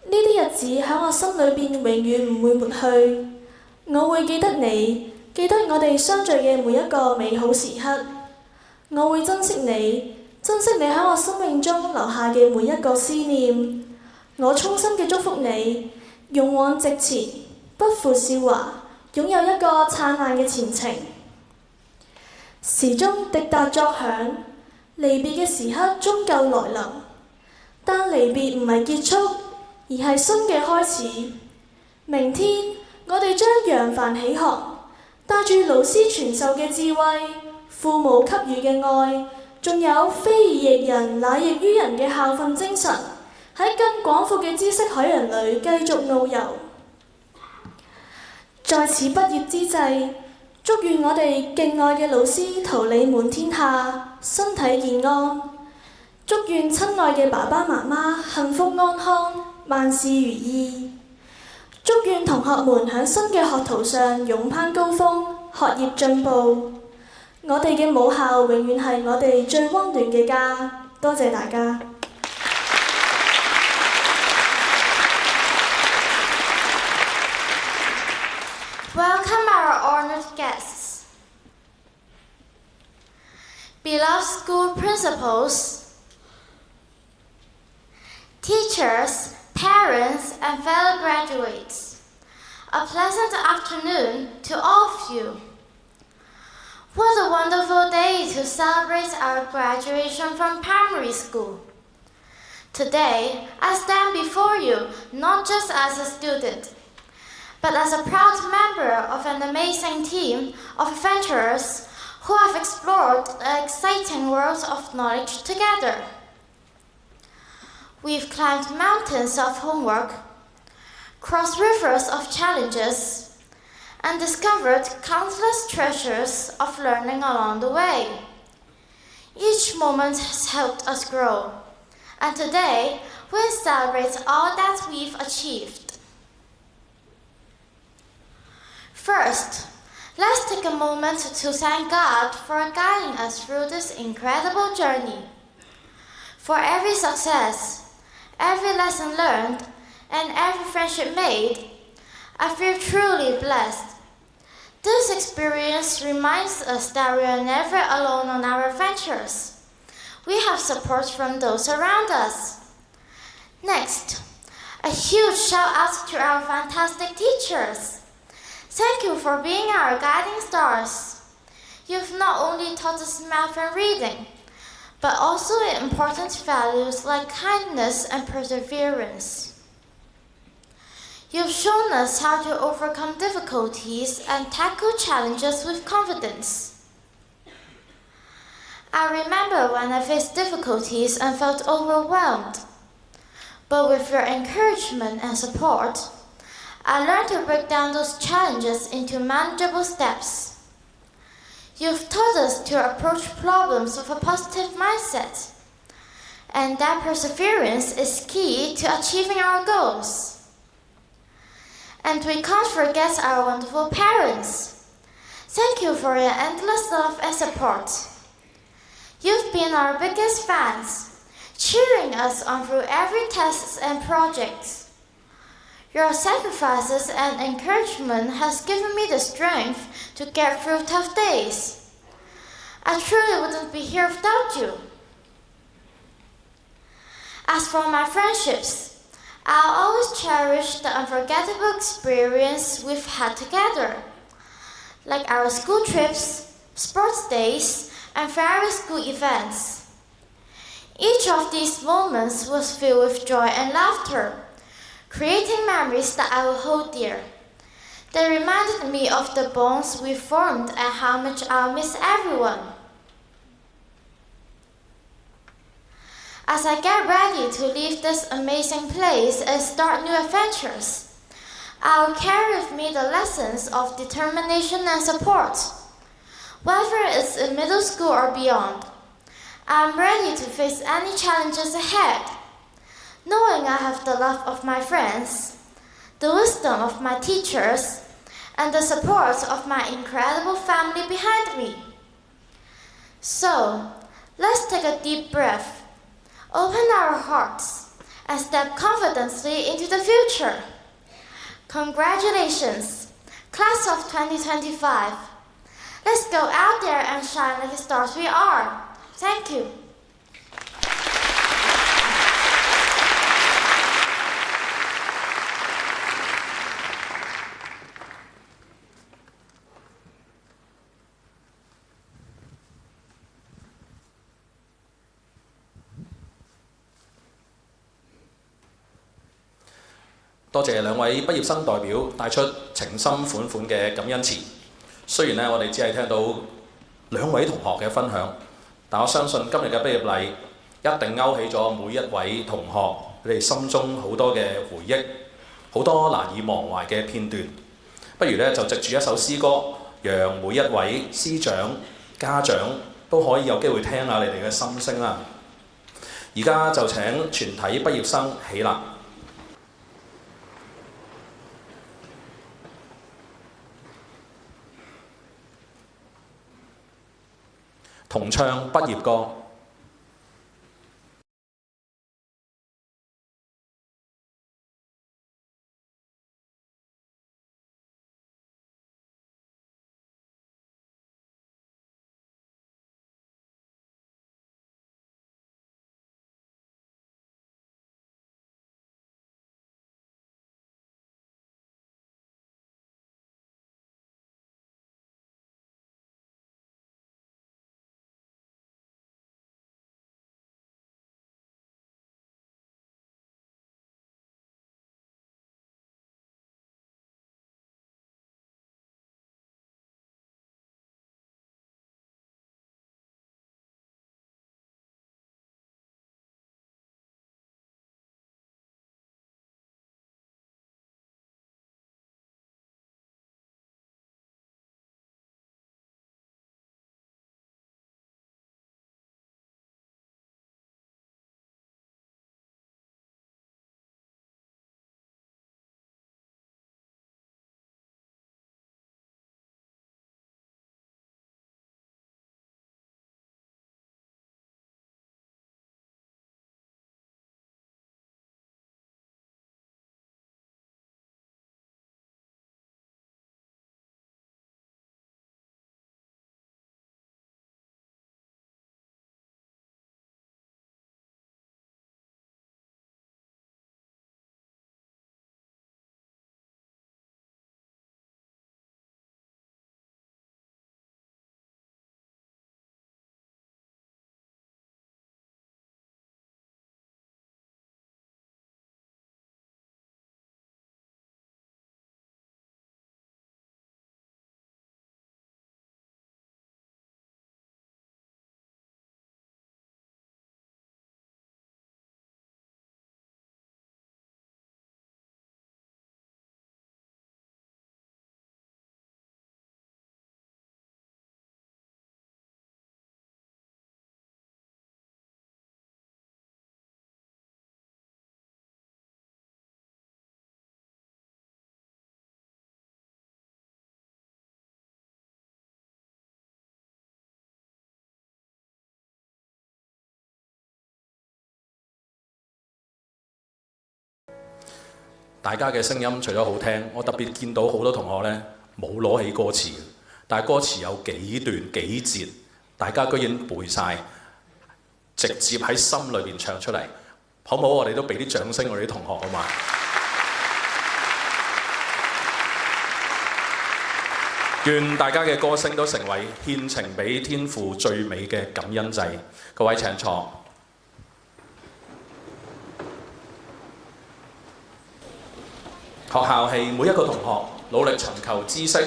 呢啲日子喺我心裏邊永遠唔會抹去。我會記得你，記得我哋相聚嘅每一個美好時刻。我會珍惜你，珍惜你喺我生命中留下嘅每一個思念。我衷心嘅祝福你，勇往直前，不負韶華，擁有一個燦爛嘅前程。時鐘滴答作響，離別嘅時刻終究來臨。但離別唔係結束，而係新嘅開始。明天我哋將揚帆起航，帶住老師傳授嘅智慧，父母給予嘅愛，仲有非以役人乃役於人嘅校訓精神，喺更廣闊嘅知識海洋裏繼續遨遊。在此畢業之際，祝願我哋敬愛嘅老師桃李滿天下，身體健安。祝願親愛嘅爸爸媽媽幸福安康，萬事如意。祝願同學們喺新嘅學途上勇攀高峰，學業進步。我哋嘅母校永遠係我哋最溫暖嘅家。多謝大家。Welcome our honored guests. Beloved school principals, teachers, parents, and fellow graduates, a pleasant afternoon to all of you. What a wonderful day to celebrate our graduation from primary school. Today, I stand before you not just as a student, but as a proud member of an amazing team of adventurers who have explored the exciting world of knowledge together. We've climbed mountains of homework, crossed rivers of challenges, and discovered countless treasures of learning along the way. Each moment has helped us grow, and today we'll celebrate all that we've achieved. First, let's take a moment to thank God for guiding us through this incredible journey. For every success, every lesson learned, and every friendship made, I feel truly blessed. This experience reminds us that we are never alone on our adventures. We have support from those around us. Next, a huge shout out to our fantastic teachers. Thank you for being our guiding stars. You've not only taught us math and reading, but also important values like kindness and perseverance. You've shown us how to overcome difficulties and tackle challenges with confidence. I remember when I faced difficulties and felt overwhelmed. But with your encouragement and support, I learned to break down those challenges into manageable steps. You've taught us to approach problems with a positive mindset, and that perseverance is key to achieving our goals. And we can't forget our wonderful parents. Thank you for your endless love and support. You've been our biggest fans, cheering us on through every test and project. Your sacrifices and encouragement has given me the strength to get through tough days. I truly wouldn't be here without you. As for my friendships, I'll always cherish the unforgettable experience we've had together, like our school trips, sports days, and various school events. Each of these moments was filled with joy and laughter, creating memories that I will hold dear. They reminded me of the bonds we formed and how much I'll miss everyone. As I get ready to leave this amazing place and start new adventures, I'll carry with me the lessons of determination and support. Whether it's in middle school or beyond, I'm ready to face any challenges ahead, knowing I have the love of my friends, the wisdom of my teachers, and the support of my incredible family behind me. So, let's take a deep breath, open our hearts, and step confidently into the future. Congratulations, class of 2025. Let's go out there and shine like the stars we are. Thank you.多謝兩位畢業生代表帶出情深款款嘅感恩詞。雖然咧我哋只係聽到兩位同學嘅分享，但我相信今日嘅畢業禮一定勾起咗每一位同學佢哋心中好多嘅回憶，好多難以忘懷嘅片段。不如咧就藉住一首詩歌，讓每一位師長、家長都可以有機會聽下你哋嘅心聲啦。而家就請全體畢業生起立，同唱畢業歌。大家嘅聲音除咗好聽，我特別見到好多同學呢冇攞起歌詞，但係歌詞有幾段幾節，大家居然背晒，直接喺心裏邊唱出嚟，好唔好？我哋都俾啲掌聲我哋啲同學好嘛？願大家嘅歌聲都成為獻情俾天父最美嘅感恩祭。各位請坐。學校係每一個同學努力尋求知識、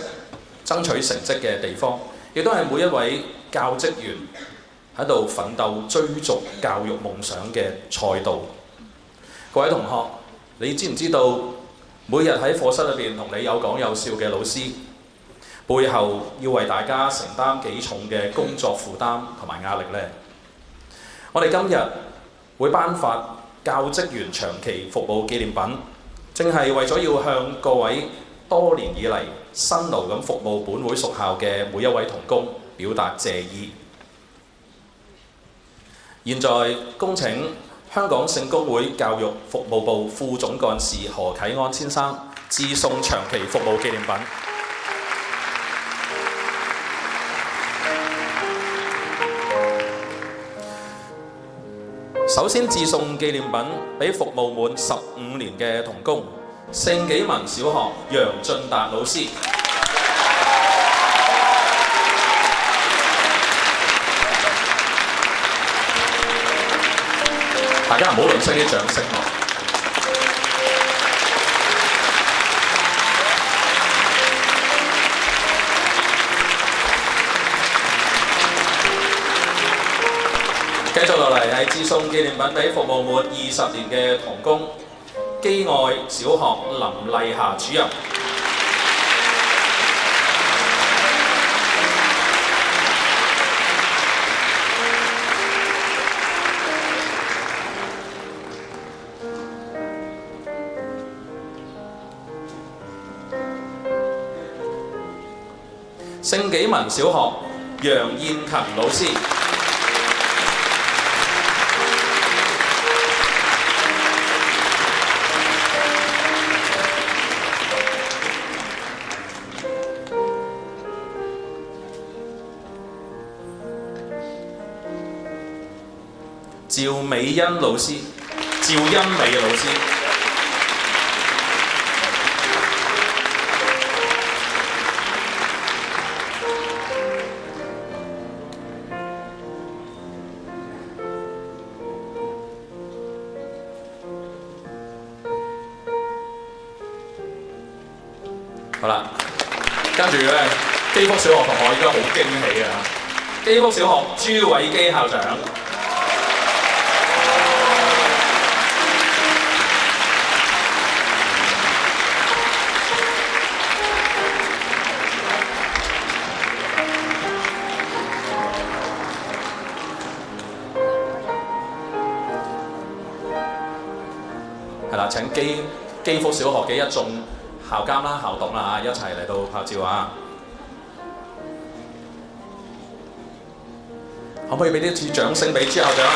爭取成績嘅地方，亦都係每一位教職員喺度奮鬥追逐教育夢想嘅賽道。各位同學，你知唔知道每日喺課室裏邊同你有講有笑嘅老師，背後要為大家承擔幾重嘅工作負擔同埋壓力呢？我哋今日會頒發教職員長期服務紀念品，正係為咗要向各位多年以嚟辛勞咁服務本會屬校嘅每一位同工表達謝意。現在恭請香港聖公會教育服務部副總幹事何啟安先生致送長期服務紀念品。首先致送紀念品俾服務滿15年嘅同工，聖紀文小學楊俊達老師。大家唔好吝嗇啲掌聲喎。繼續落嚟係致送紀念品俾服務滿20年嘅同工，基愛小學林麗霞主任。聖紀文小學楊燕勤老師。趙美欣老師，趙欣美老師。好啦，跟住咧，基福小學同學應該好驚喜啊！基福小學朱偉基校長。係啦，請基福小學嘅一眾校監啦、校董啦一齊嚟到拍照啊！可唔可以俾啲次掌聲俾朱校長啊？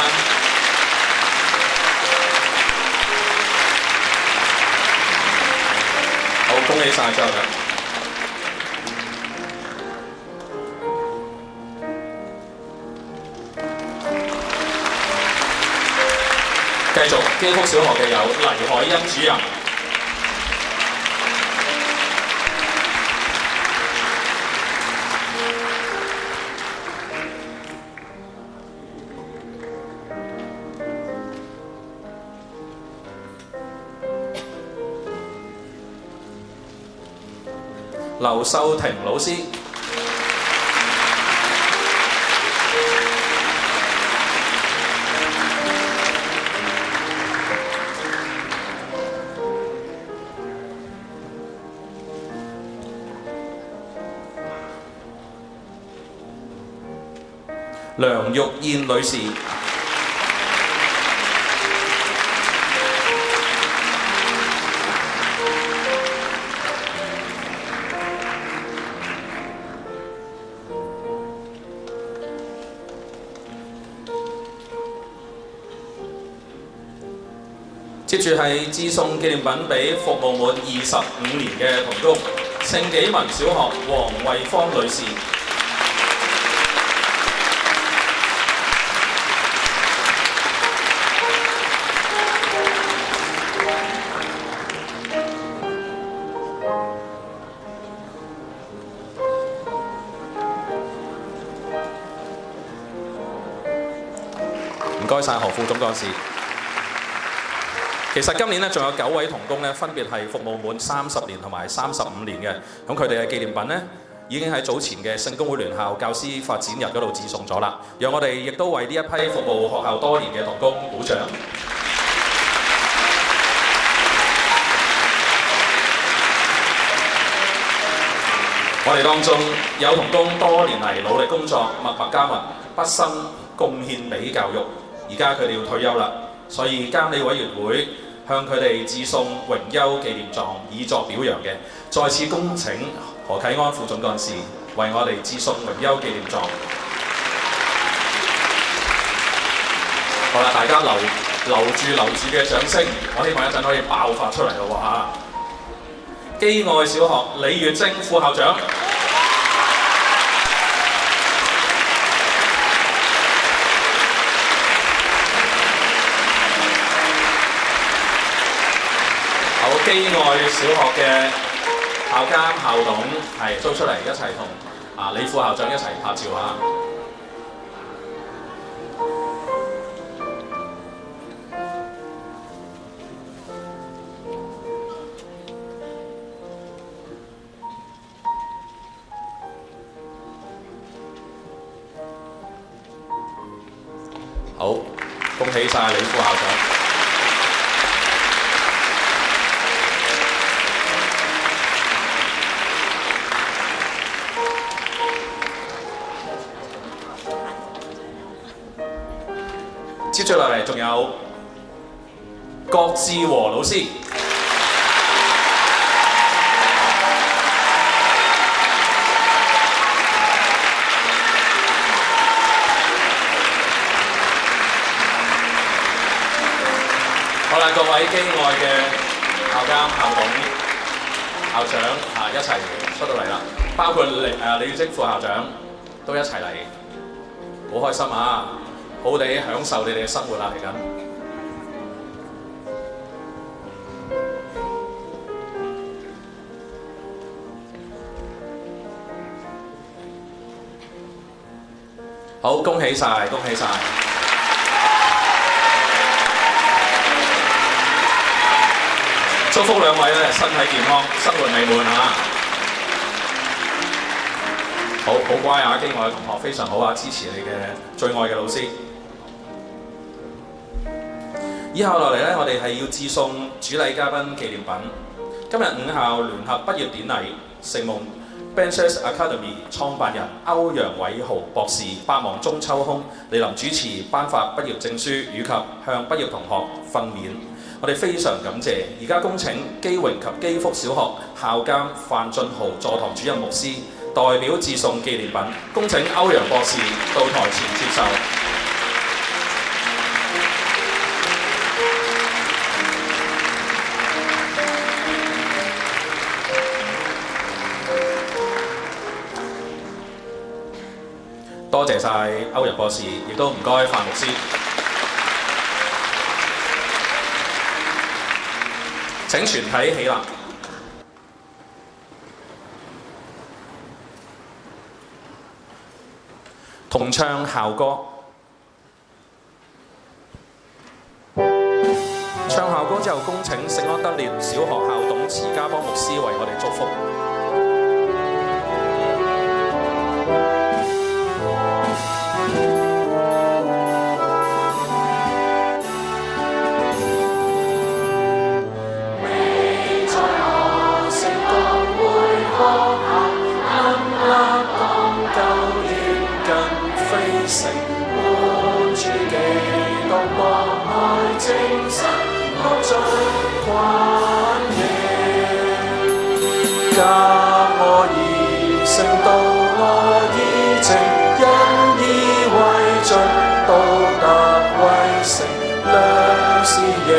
好，恭喜晒朱校長！繼續，基福小學嘅有黎海欣主任。劉秀婷老師。梁玉燕女士。接住係致送紀念品俾服務滿25年嘅童工，聖紀文小學黃慧芳女士。唔該晒何副總幹事。其實今年咧仲有9位童工咧，分別係服務滿30年同埋35年嘅。咁佢哋嘅紀念品咧，已經喺早前嘅聖公會聯校教師發展日嗰度致送咗啦。讓我哋亦都為呢一批服務學校多年嘅童工鼓掌。我哋當中有童工多年嚟努力工作，默默耕耘，畢生貢獻俾教育。而家佢哋要退休啦，所以監理委員會向佢哋致送榮休紀念狀，以作表揚嘅。再次恭請何啟安副總幹事為我哋致送榮休紀念狀。好啦，大家留住嘅掌聲，我希望一陣可以爆發出嚟咯喎嚇！基愛小學李月晶副校長。基愛小學嘅校監、校董係租出嚟一齊同李副校長一齊拍照啊！好，恭喜晒李副校長！接住落嚟仲有郭志和老師。位機愛嘅校監、校董、校長一齊出到嚟啦，包括李耀積副校長都一齊嚟，好開心啊！好好地享受你哋嘅生活啦，嚟緊。好，恭喜晒，恭喜晒！祝福兩位咧身體健康，生活美滿嚇。好乖啊，機愛嘅同學非常好啊，支持你嘅最愛嘅老師。以後落嚟咧，我哋係要致送主禮嘉賓紀念品。今日5校聯合畢業典禮，聖夢 Benches Academy 創辦人歐陽偉豪博士百忙中抽空嚟臨主持頒發畢業證書以及向畢業同學訓勉，我哋非常感謝。而家恭請基榮及基福小學校監范俊豪座堂主任牧師代表致送紀念品，恭請歐陽博士到台前接受。多謝晒歐陽博士，亦都唔該范牧師。請全體起立，同唱校歌。唱校歌之後，恭請聖安德烈小學校董慈家邦牧師為我哋祝福。加我兒聖道我意情，因以為盡道德為成，良師亦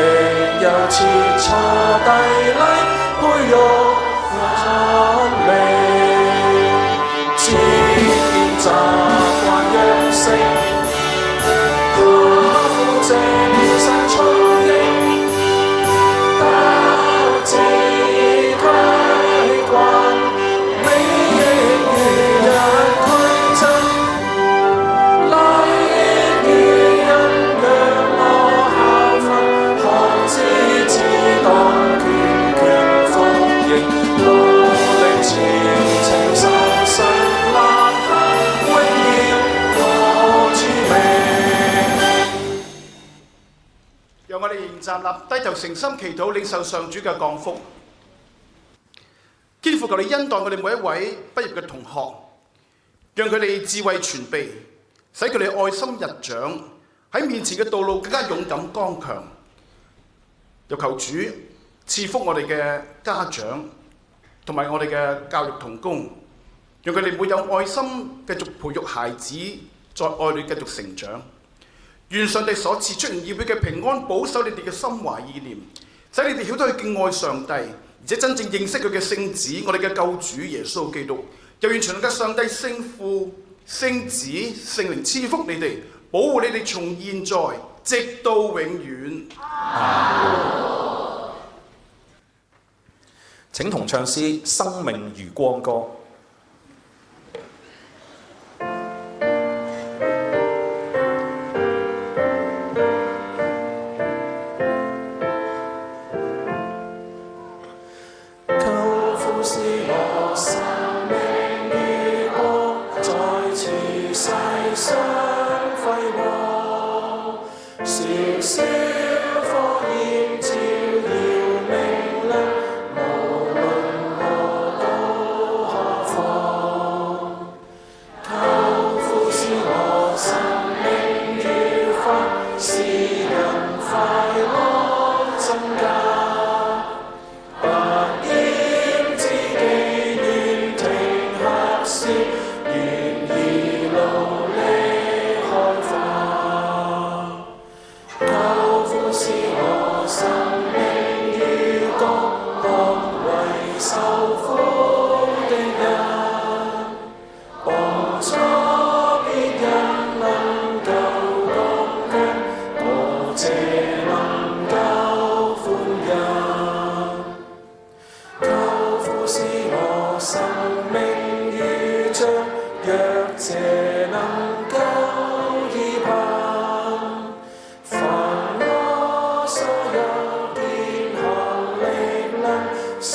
有切磋砥礪，培育眼力，漸見習慣養成，苦正身操應。讓我哋仍站立，低頭誠心祈禱，領受上主嘅降福。天父，求你恩待我哋每一位畢業嘅同學，讓佢哋智慧全備，使佢哋愛心日長，喺面前嘅道路更加勇敢剛強。又求主賜福我哋嘅家長同埋我哋嘅教育同工，讓佢哋沒有愛心繼續培育孩子，在愛裏繼續成長。願上帝所賜出人意表嘅平安保守你哋嘅心懷意念，使你哋曉得去敬愛上帝，而且真正認識佢嘅聖子，我哋嘅救主耶穌基督。又願全能嘅上帝聖父、聖子、聖靈賜福你哋，保護你哋從現在直到永遠。請同唱詩《生命如光歌》。若這能夠依憑，凡我所有健康力量，是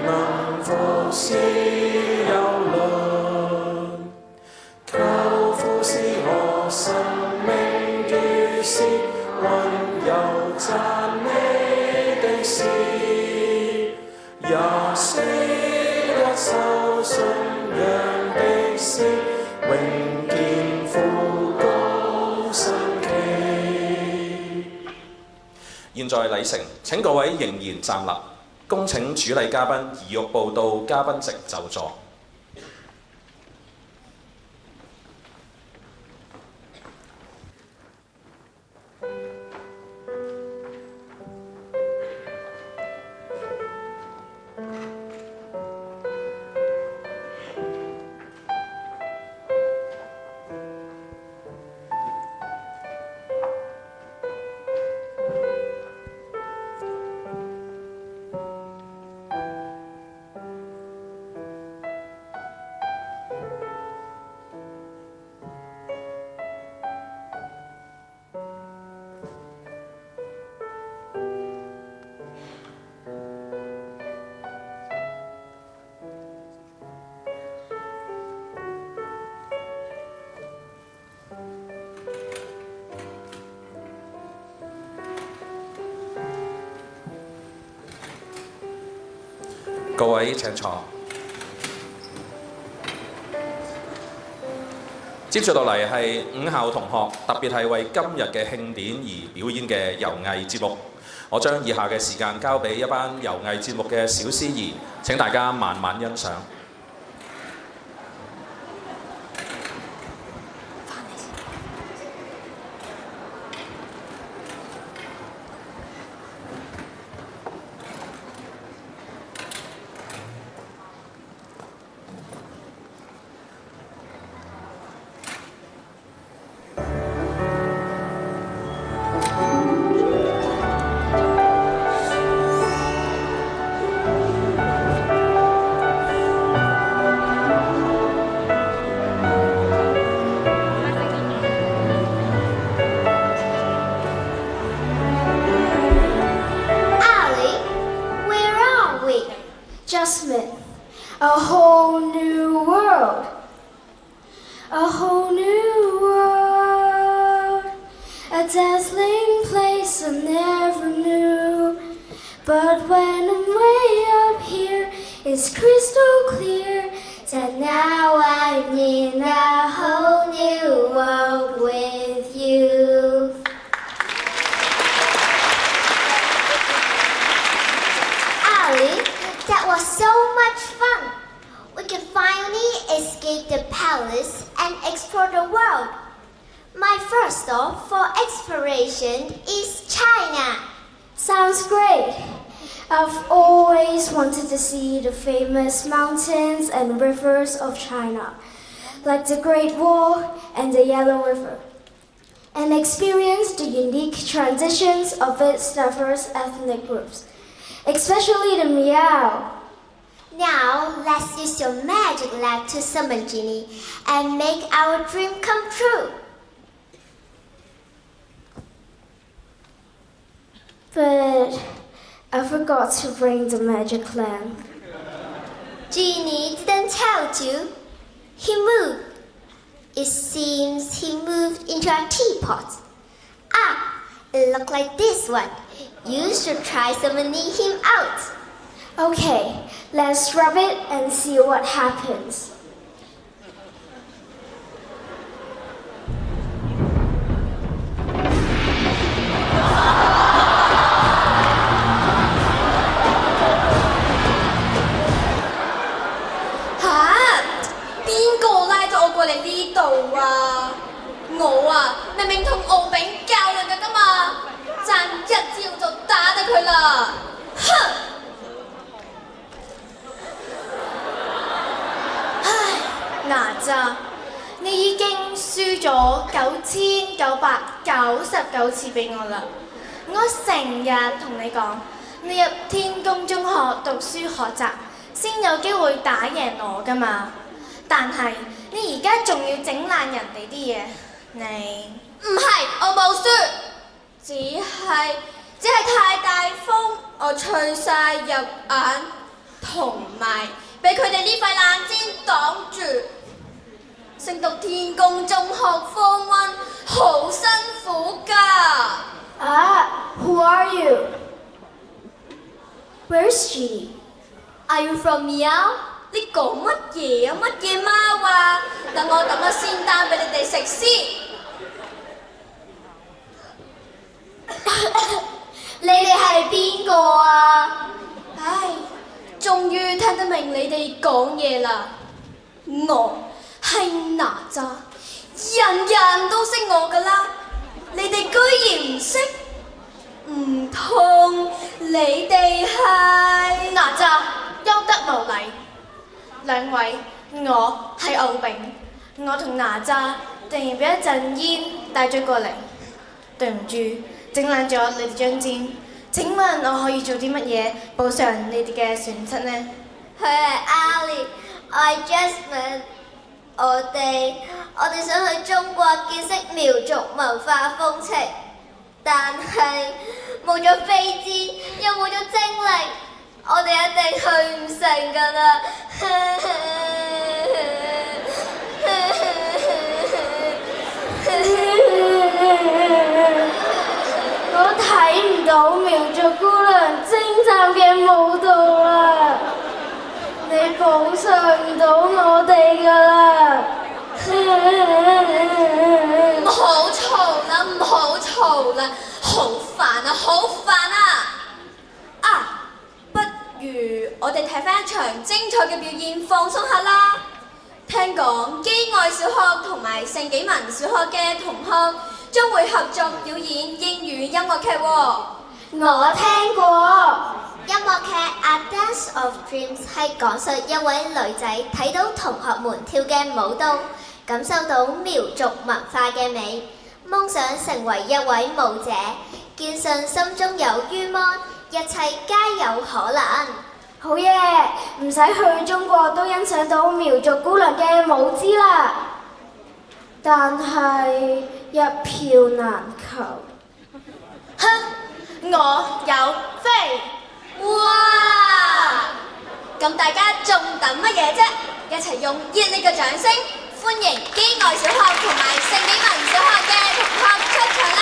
能服侍有論。求父使我生命如是溫柔讚美的事，也是一首信仰的詩，永見父高神奇。現在禮成，請各位仍然站立，恭請主禮嘉賓移玉步到嘉賓席就座。各位請坐。接住落嚟係5校同學，特別係為今日嘅慶典而表演嘅遊藝節目。我將以下嘅時間交俾一班遊藝節目嘅小司儀，請大家慢慢欣賞。Jasmine, a whole new world, a whole new world, a dazzling place I never knew. But when I'm way up here, it's crystal clear that now I'm in a whole new world with you. Ali, that was so much fun. We can finally escape the palace and explore the world. My first stop for exploration is China. Sounds great. I've always wanted to see the famous mountains and rivers of China, like the Great Wall and the Yellow River, and experience the unique transitions of its diverse ethnic groups, especially the Miao. Now, let's use your magic lamp to summon Genie and make our dream come true. But I forgot to bring the magic lamp. Genie didn't tell you. He moved. It seems he moved into a teapot. Ah, it looked like this one. You should try summoning him out. Okay, let's rub it and see what happens. Naza, 你已經輸咗9999次俾我啦。我成日同你講，你入天宮中學讀書學習，先有機會打贏我㗎嘛。但係你而而家仲要整爛人哋啲嘢，你唔係，我冇輸。只係太大風，我吹晒入眼，同埋俾佢哋呢塊爛氈擋住。升讀天宮中學 Form 1好辛苦㗎。Who are you? Where's she? Are you from Meow? 你講乜嘢啊？乜嘢貓啊？等我抌咗仙丹俾你哋食先。你哋係邊個啊？唉，終於聽得明你哋講嘢啦。我係哪吒，人人都識我㗎啦。你哋居然唔識？唔通你哋係哪吒，休得無禮。兩位，我係敖丙，我同哪吒突然俾一陣煙帶咗過嚟，對唔住，整爛咗你哋張氈。請問我可以做啲乜嘢補償你哋嘅損失呢？佢係 Ali， 我係 Jasmine。我哋想去中國見識苗族文化風情，但係冇咗飛機，又冇咗精靈，我哋一定去唔成㗎啦。我睇唔到苗族姑娘精湛嘅舞蹈啦，你補償唔到我哋㗎啦。唔好嘈啦，唔好嘈啦，好煩啊，好煩啊！不如我哋睇翻一場精彩嘅表演，放鬆下啦。聽講基愛小學同埋聖紀文小學嘅同學將會合作表演英語音樂劇喎。我聽過音樂劇《A Dance of Dreams》係講述一位女仔睇到同學們跳嘅舞蹈，感受到苗族文化嘅美，夢想成為一位舞者，堅信心中有願望，一切皆有可能。好嘢，唔使去中國都欣賞到苗族姑娘嘅舞姿啦。但係一票難求。哼，我有飛！哇！咁大家仲等乜嘢啫？一齊用熱烈嘅掌聲，歡迎基愛小學同埋聖紀文小學嘅同學出場啦！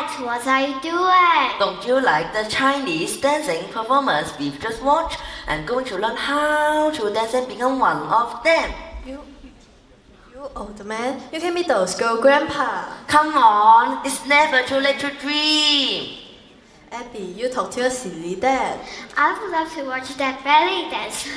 Dad, what are you doing? Don't you like the Chinese dancing performance we've just watched? I'm going to learn how to dance and become one of them. You old man, you can be those girl grandpa. Come on, it's never too late to dream. Abby, you talk to your silly dad. I would love to watch that belly dance.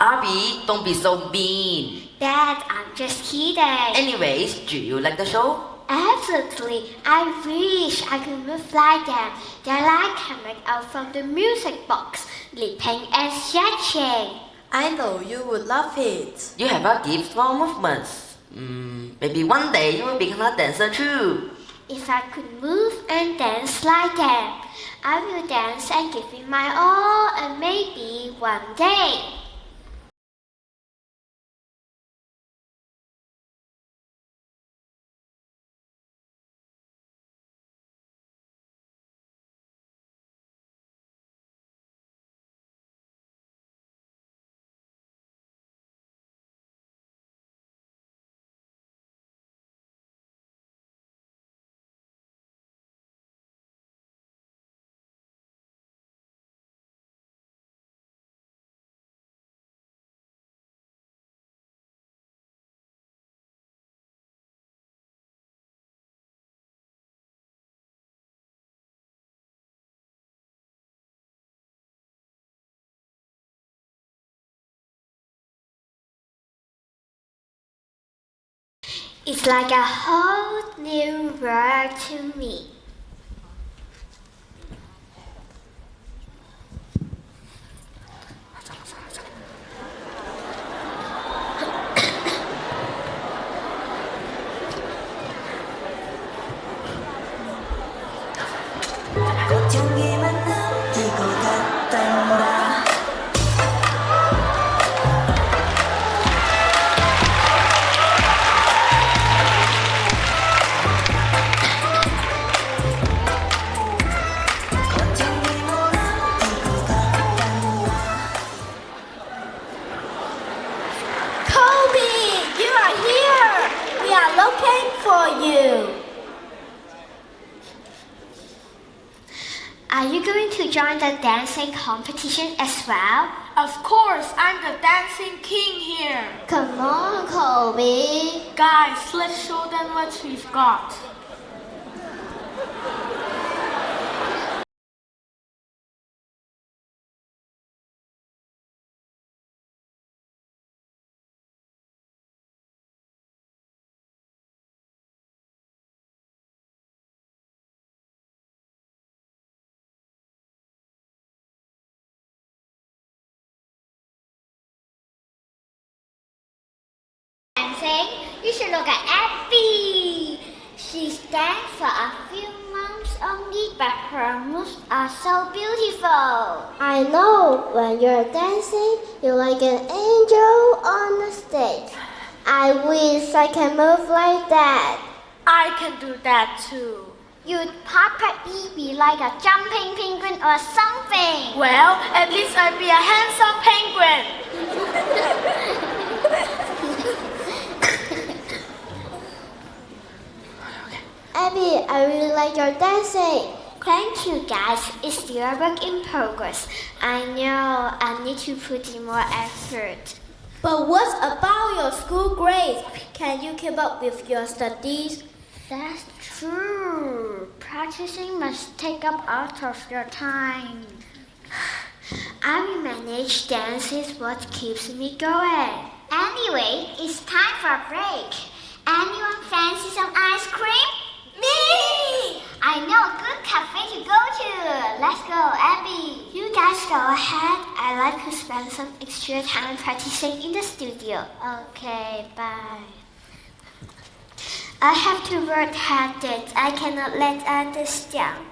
Abby, don't be so mean. Dad, I'm just kidding. Anyways, do you like the show? Absolutely. I wish I could move like them. They're like coming out from the music box, leaping and stretching. I know you would love it. You have a gift for movements. Maybe one day you will become a dancer too. If I could move and dance like them, I will dance and give it my all, and maybe one day. It's like a whole new world to me. 걱정이 많아 이거 같단다. Looking for you. Are you going to join the dancing competition as well? Of course, I'm the dancing king here. Come on, Colby. Guys, let's show them what we've got. You should look at Abby. She's danced for a few months only, but her moves are so beautiful. I know, when you're dancing, you're like an angel on the stage. I wish I can move like that. I can do that too. You'd probably be like a jumping penguin or something. Well, at least I'd be a handsome penguin. Abby, I really like your dancing. Thank you, guys. It's still a work in progress. I know I need to put in more effort. But what about your school grades? Can you keep up with your studies? That's true. Practicing must take up out of your time. I will manage. Dance is what keeps me going. Anyway, it's time for a break. Anyone fancy some ice cream? Me! I know a good cafe to go to. Let's go, Abby. You guys go ahead. I like to spend some extra time practicing in the studio. Okay, bye. I have to work hard. I cannot let others down.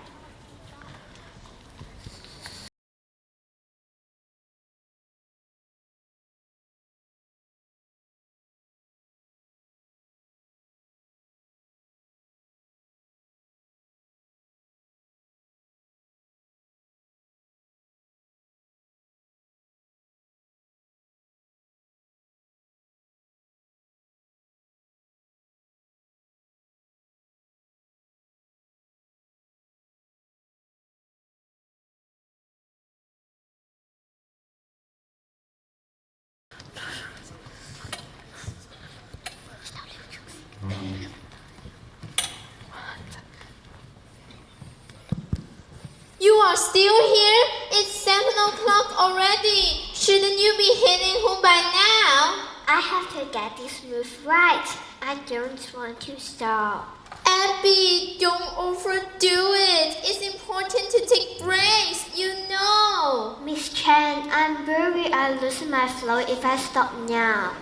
are still here? It's 7 o'clock already. Shouldn't you be heading home by now? I have to get this move right. I don't want to stop. Abby, don't overdo it. It's important to take breaks, you know. Miss Chen, I'm worried I'll lose my flow if I stop now.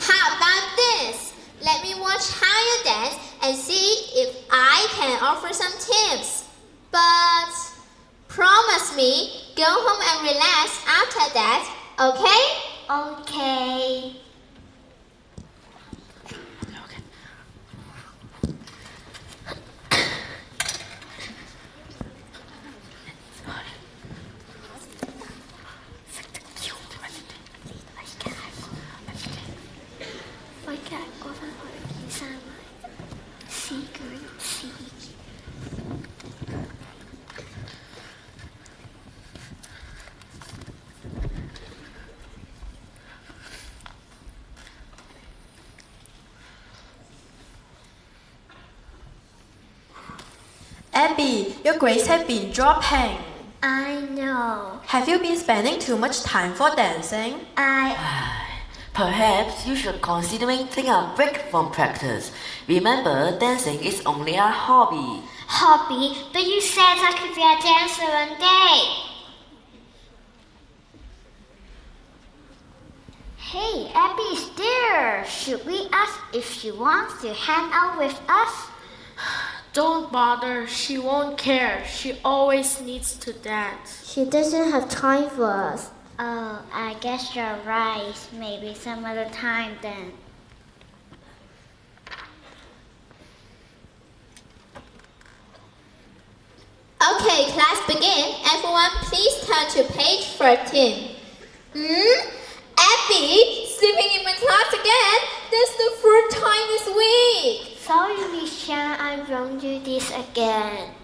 How about this? Let me watch how you dance and see if I can offer some tips. But promise me, go home and relax after that, okay? Okay. Abby, your grades have been dropping. I know. Have you been spending too much time for dancing? Perhaps you should consider taking a break from practice. Remember, dancing is only a hobby. Hobby? But you said I could be a dancer one day. Hey, Abby is there. Should we ask if she wants to hang out with us? Don't bother, she won't care. She always needs to dance. She doesn't have time for us. Oh, I guess you're right. Maybe some other time then. Okay, class begin. Everyone please turn to page 13. Abby, sleeping in my class again? That's the third time this week. Sorry, Miss Chan, I won't do this again.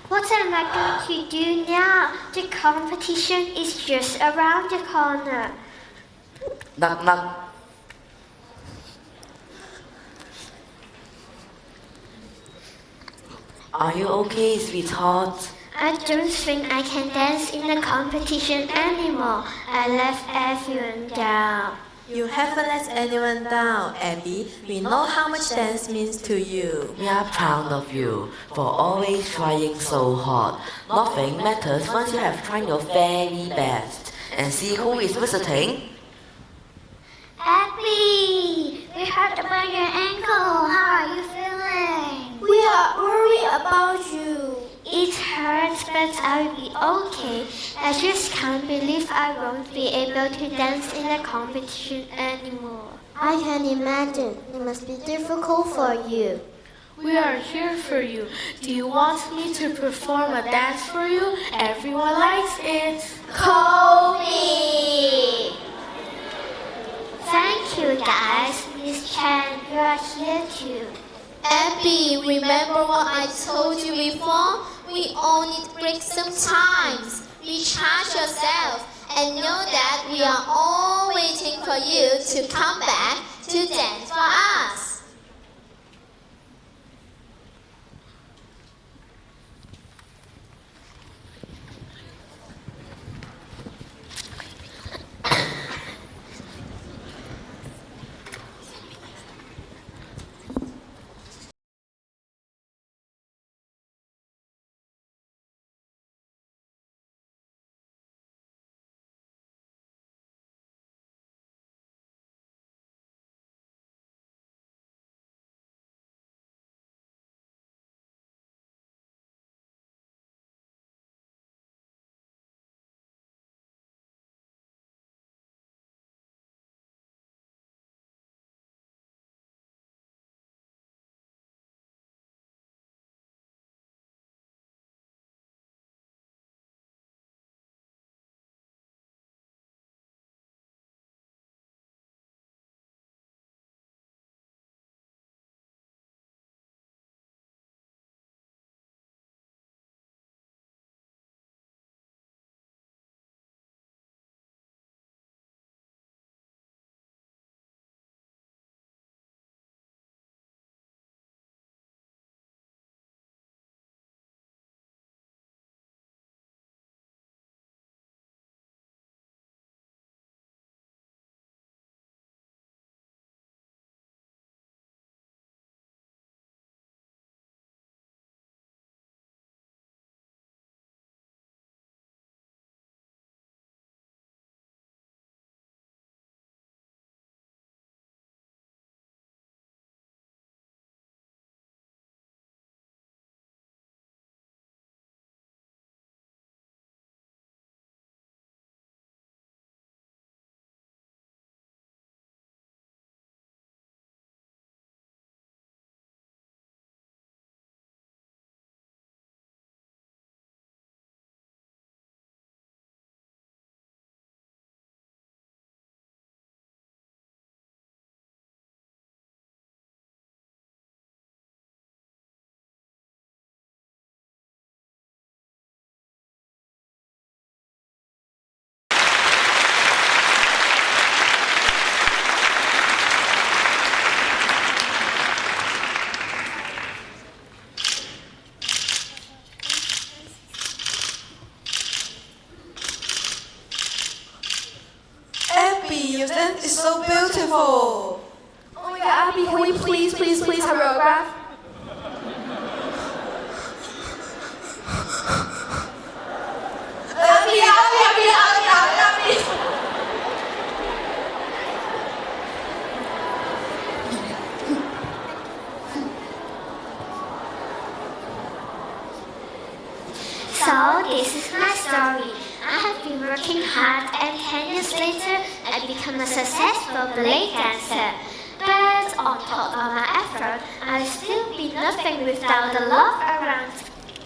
What am I going to do now? The competition is just around the corner. Knock, knock. Are you okay, sweetheart? I don't think I can dance in the competition anymore. I left everyone down. You haven't let anyone down, Abby. We know how much dance means to you. We are proud of you for always trying so hard. Nothing matters once you have tried your very best. And see who is visiting? Abby, we heard about your ankle. How are you feeling? We are worried about you. It hurts, but I'll be okay. I just can't believe I won't be able to dance in the competition anymore. I can imagine. It must be difficult for you. We are here for you. Do you want me to perform a dance for you? Everyone likes it. Kobe! Thank you, guys. Miss Chan, you are here too. Abby, remember what I told you before? We all need breaks sometimes. Recharge yourself and know that we are all waiting for you to come back to dance for us. please have your autograph? So this is my story. I have been working hard and 10 years later I become a successful ballet dancer. But on top of my effort, I'll still be nothing without the love around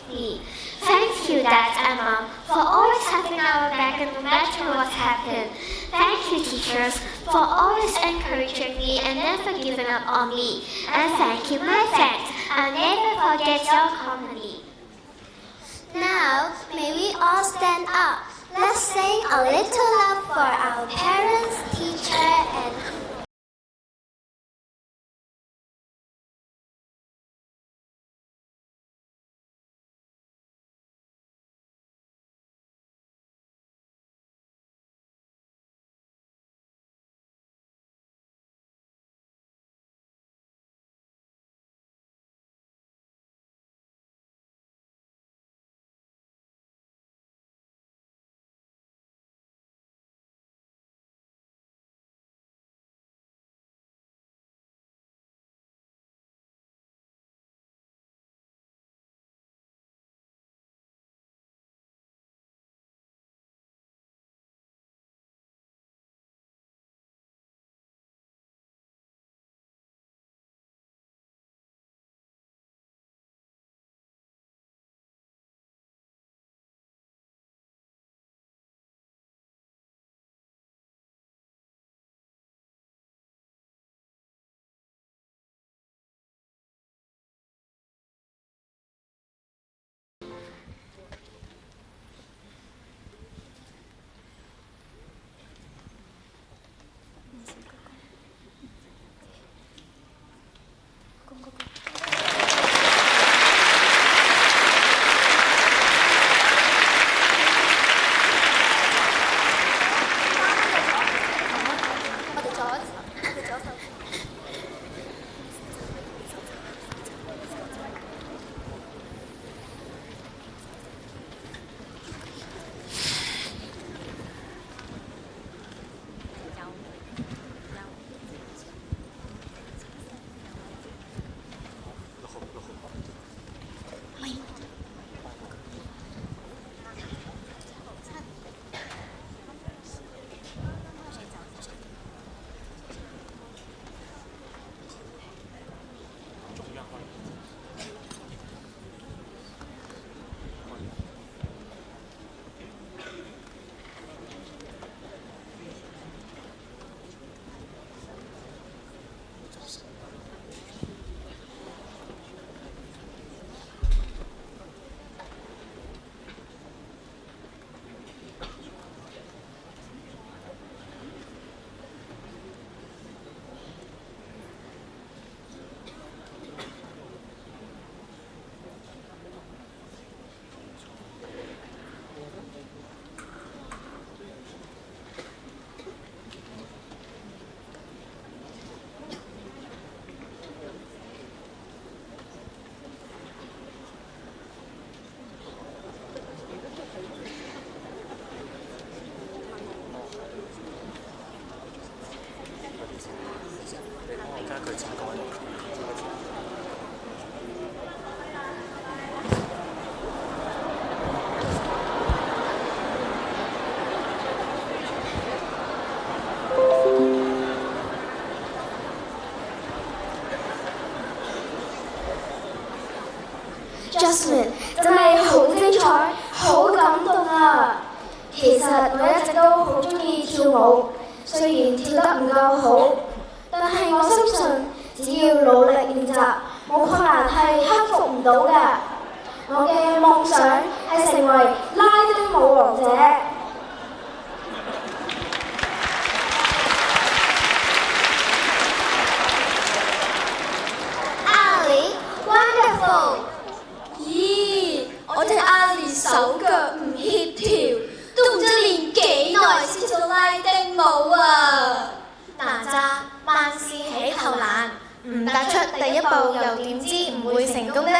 me. Thank you, Dad and Mom, for always having our back no matter what happened. Thank you, teachers, for always encouraging me and never giving up on me. And thank you, my friends. I'll never forget your company. Now, may we all stand up. Let's sing a little love for our parents, teacher, and Jasmine 真係好精彩，好感動啊！其實我一直都好中意跳舞，雖然跳得唔夠好，但係我相信只要努力練習，冇困難係克服唔到㗎。我嘅夢想係成為拉丁舞王者。咦，我哋阿蓮手腳唔協調，都唔知練幾耐先做拉丁舞啊！哪吒萬事起頭難，唔踏出第一步，又點知唔會成功呢？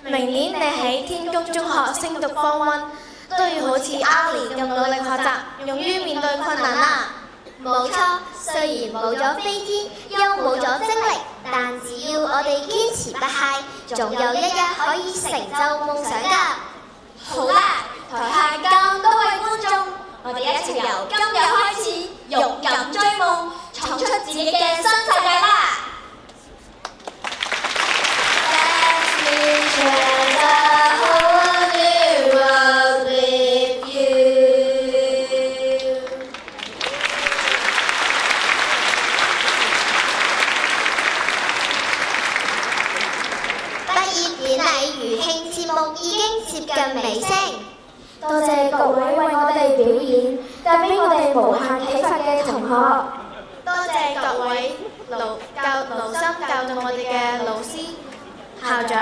明年你喺天宮中學升讀 Form 1，都要好似 Ali 咁努力學習，勇於面對困難啦！冇錯，雖然冇咗飛天，又冇咗精力，但只要我哋堅持不懈，總有一日可以成就夢想㗎。好啦，台下咁多位觀眾，我哋一齊由今日開始，勇敢追夢，闖出自己嘅新世界啦！Let me share the whole new world with you。畢業典禮餘興節目已經接近尾聲，多謝各位為我哋表演，帶俾我哋無限啟發嘅同學。多謝各位勞心教導我哋嘅老師、校長。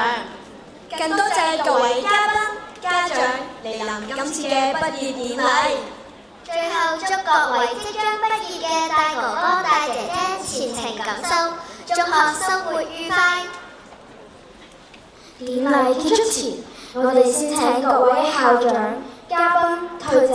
更多謝各位嘉賓、家長嚟臨今次嘅畢業典禮。最後祝各位即將畢業嘅大哥哥、大姐姐前程錦繡，中學生活愉快。典禮結束前，我哋先請各位校長、嘉賓退席。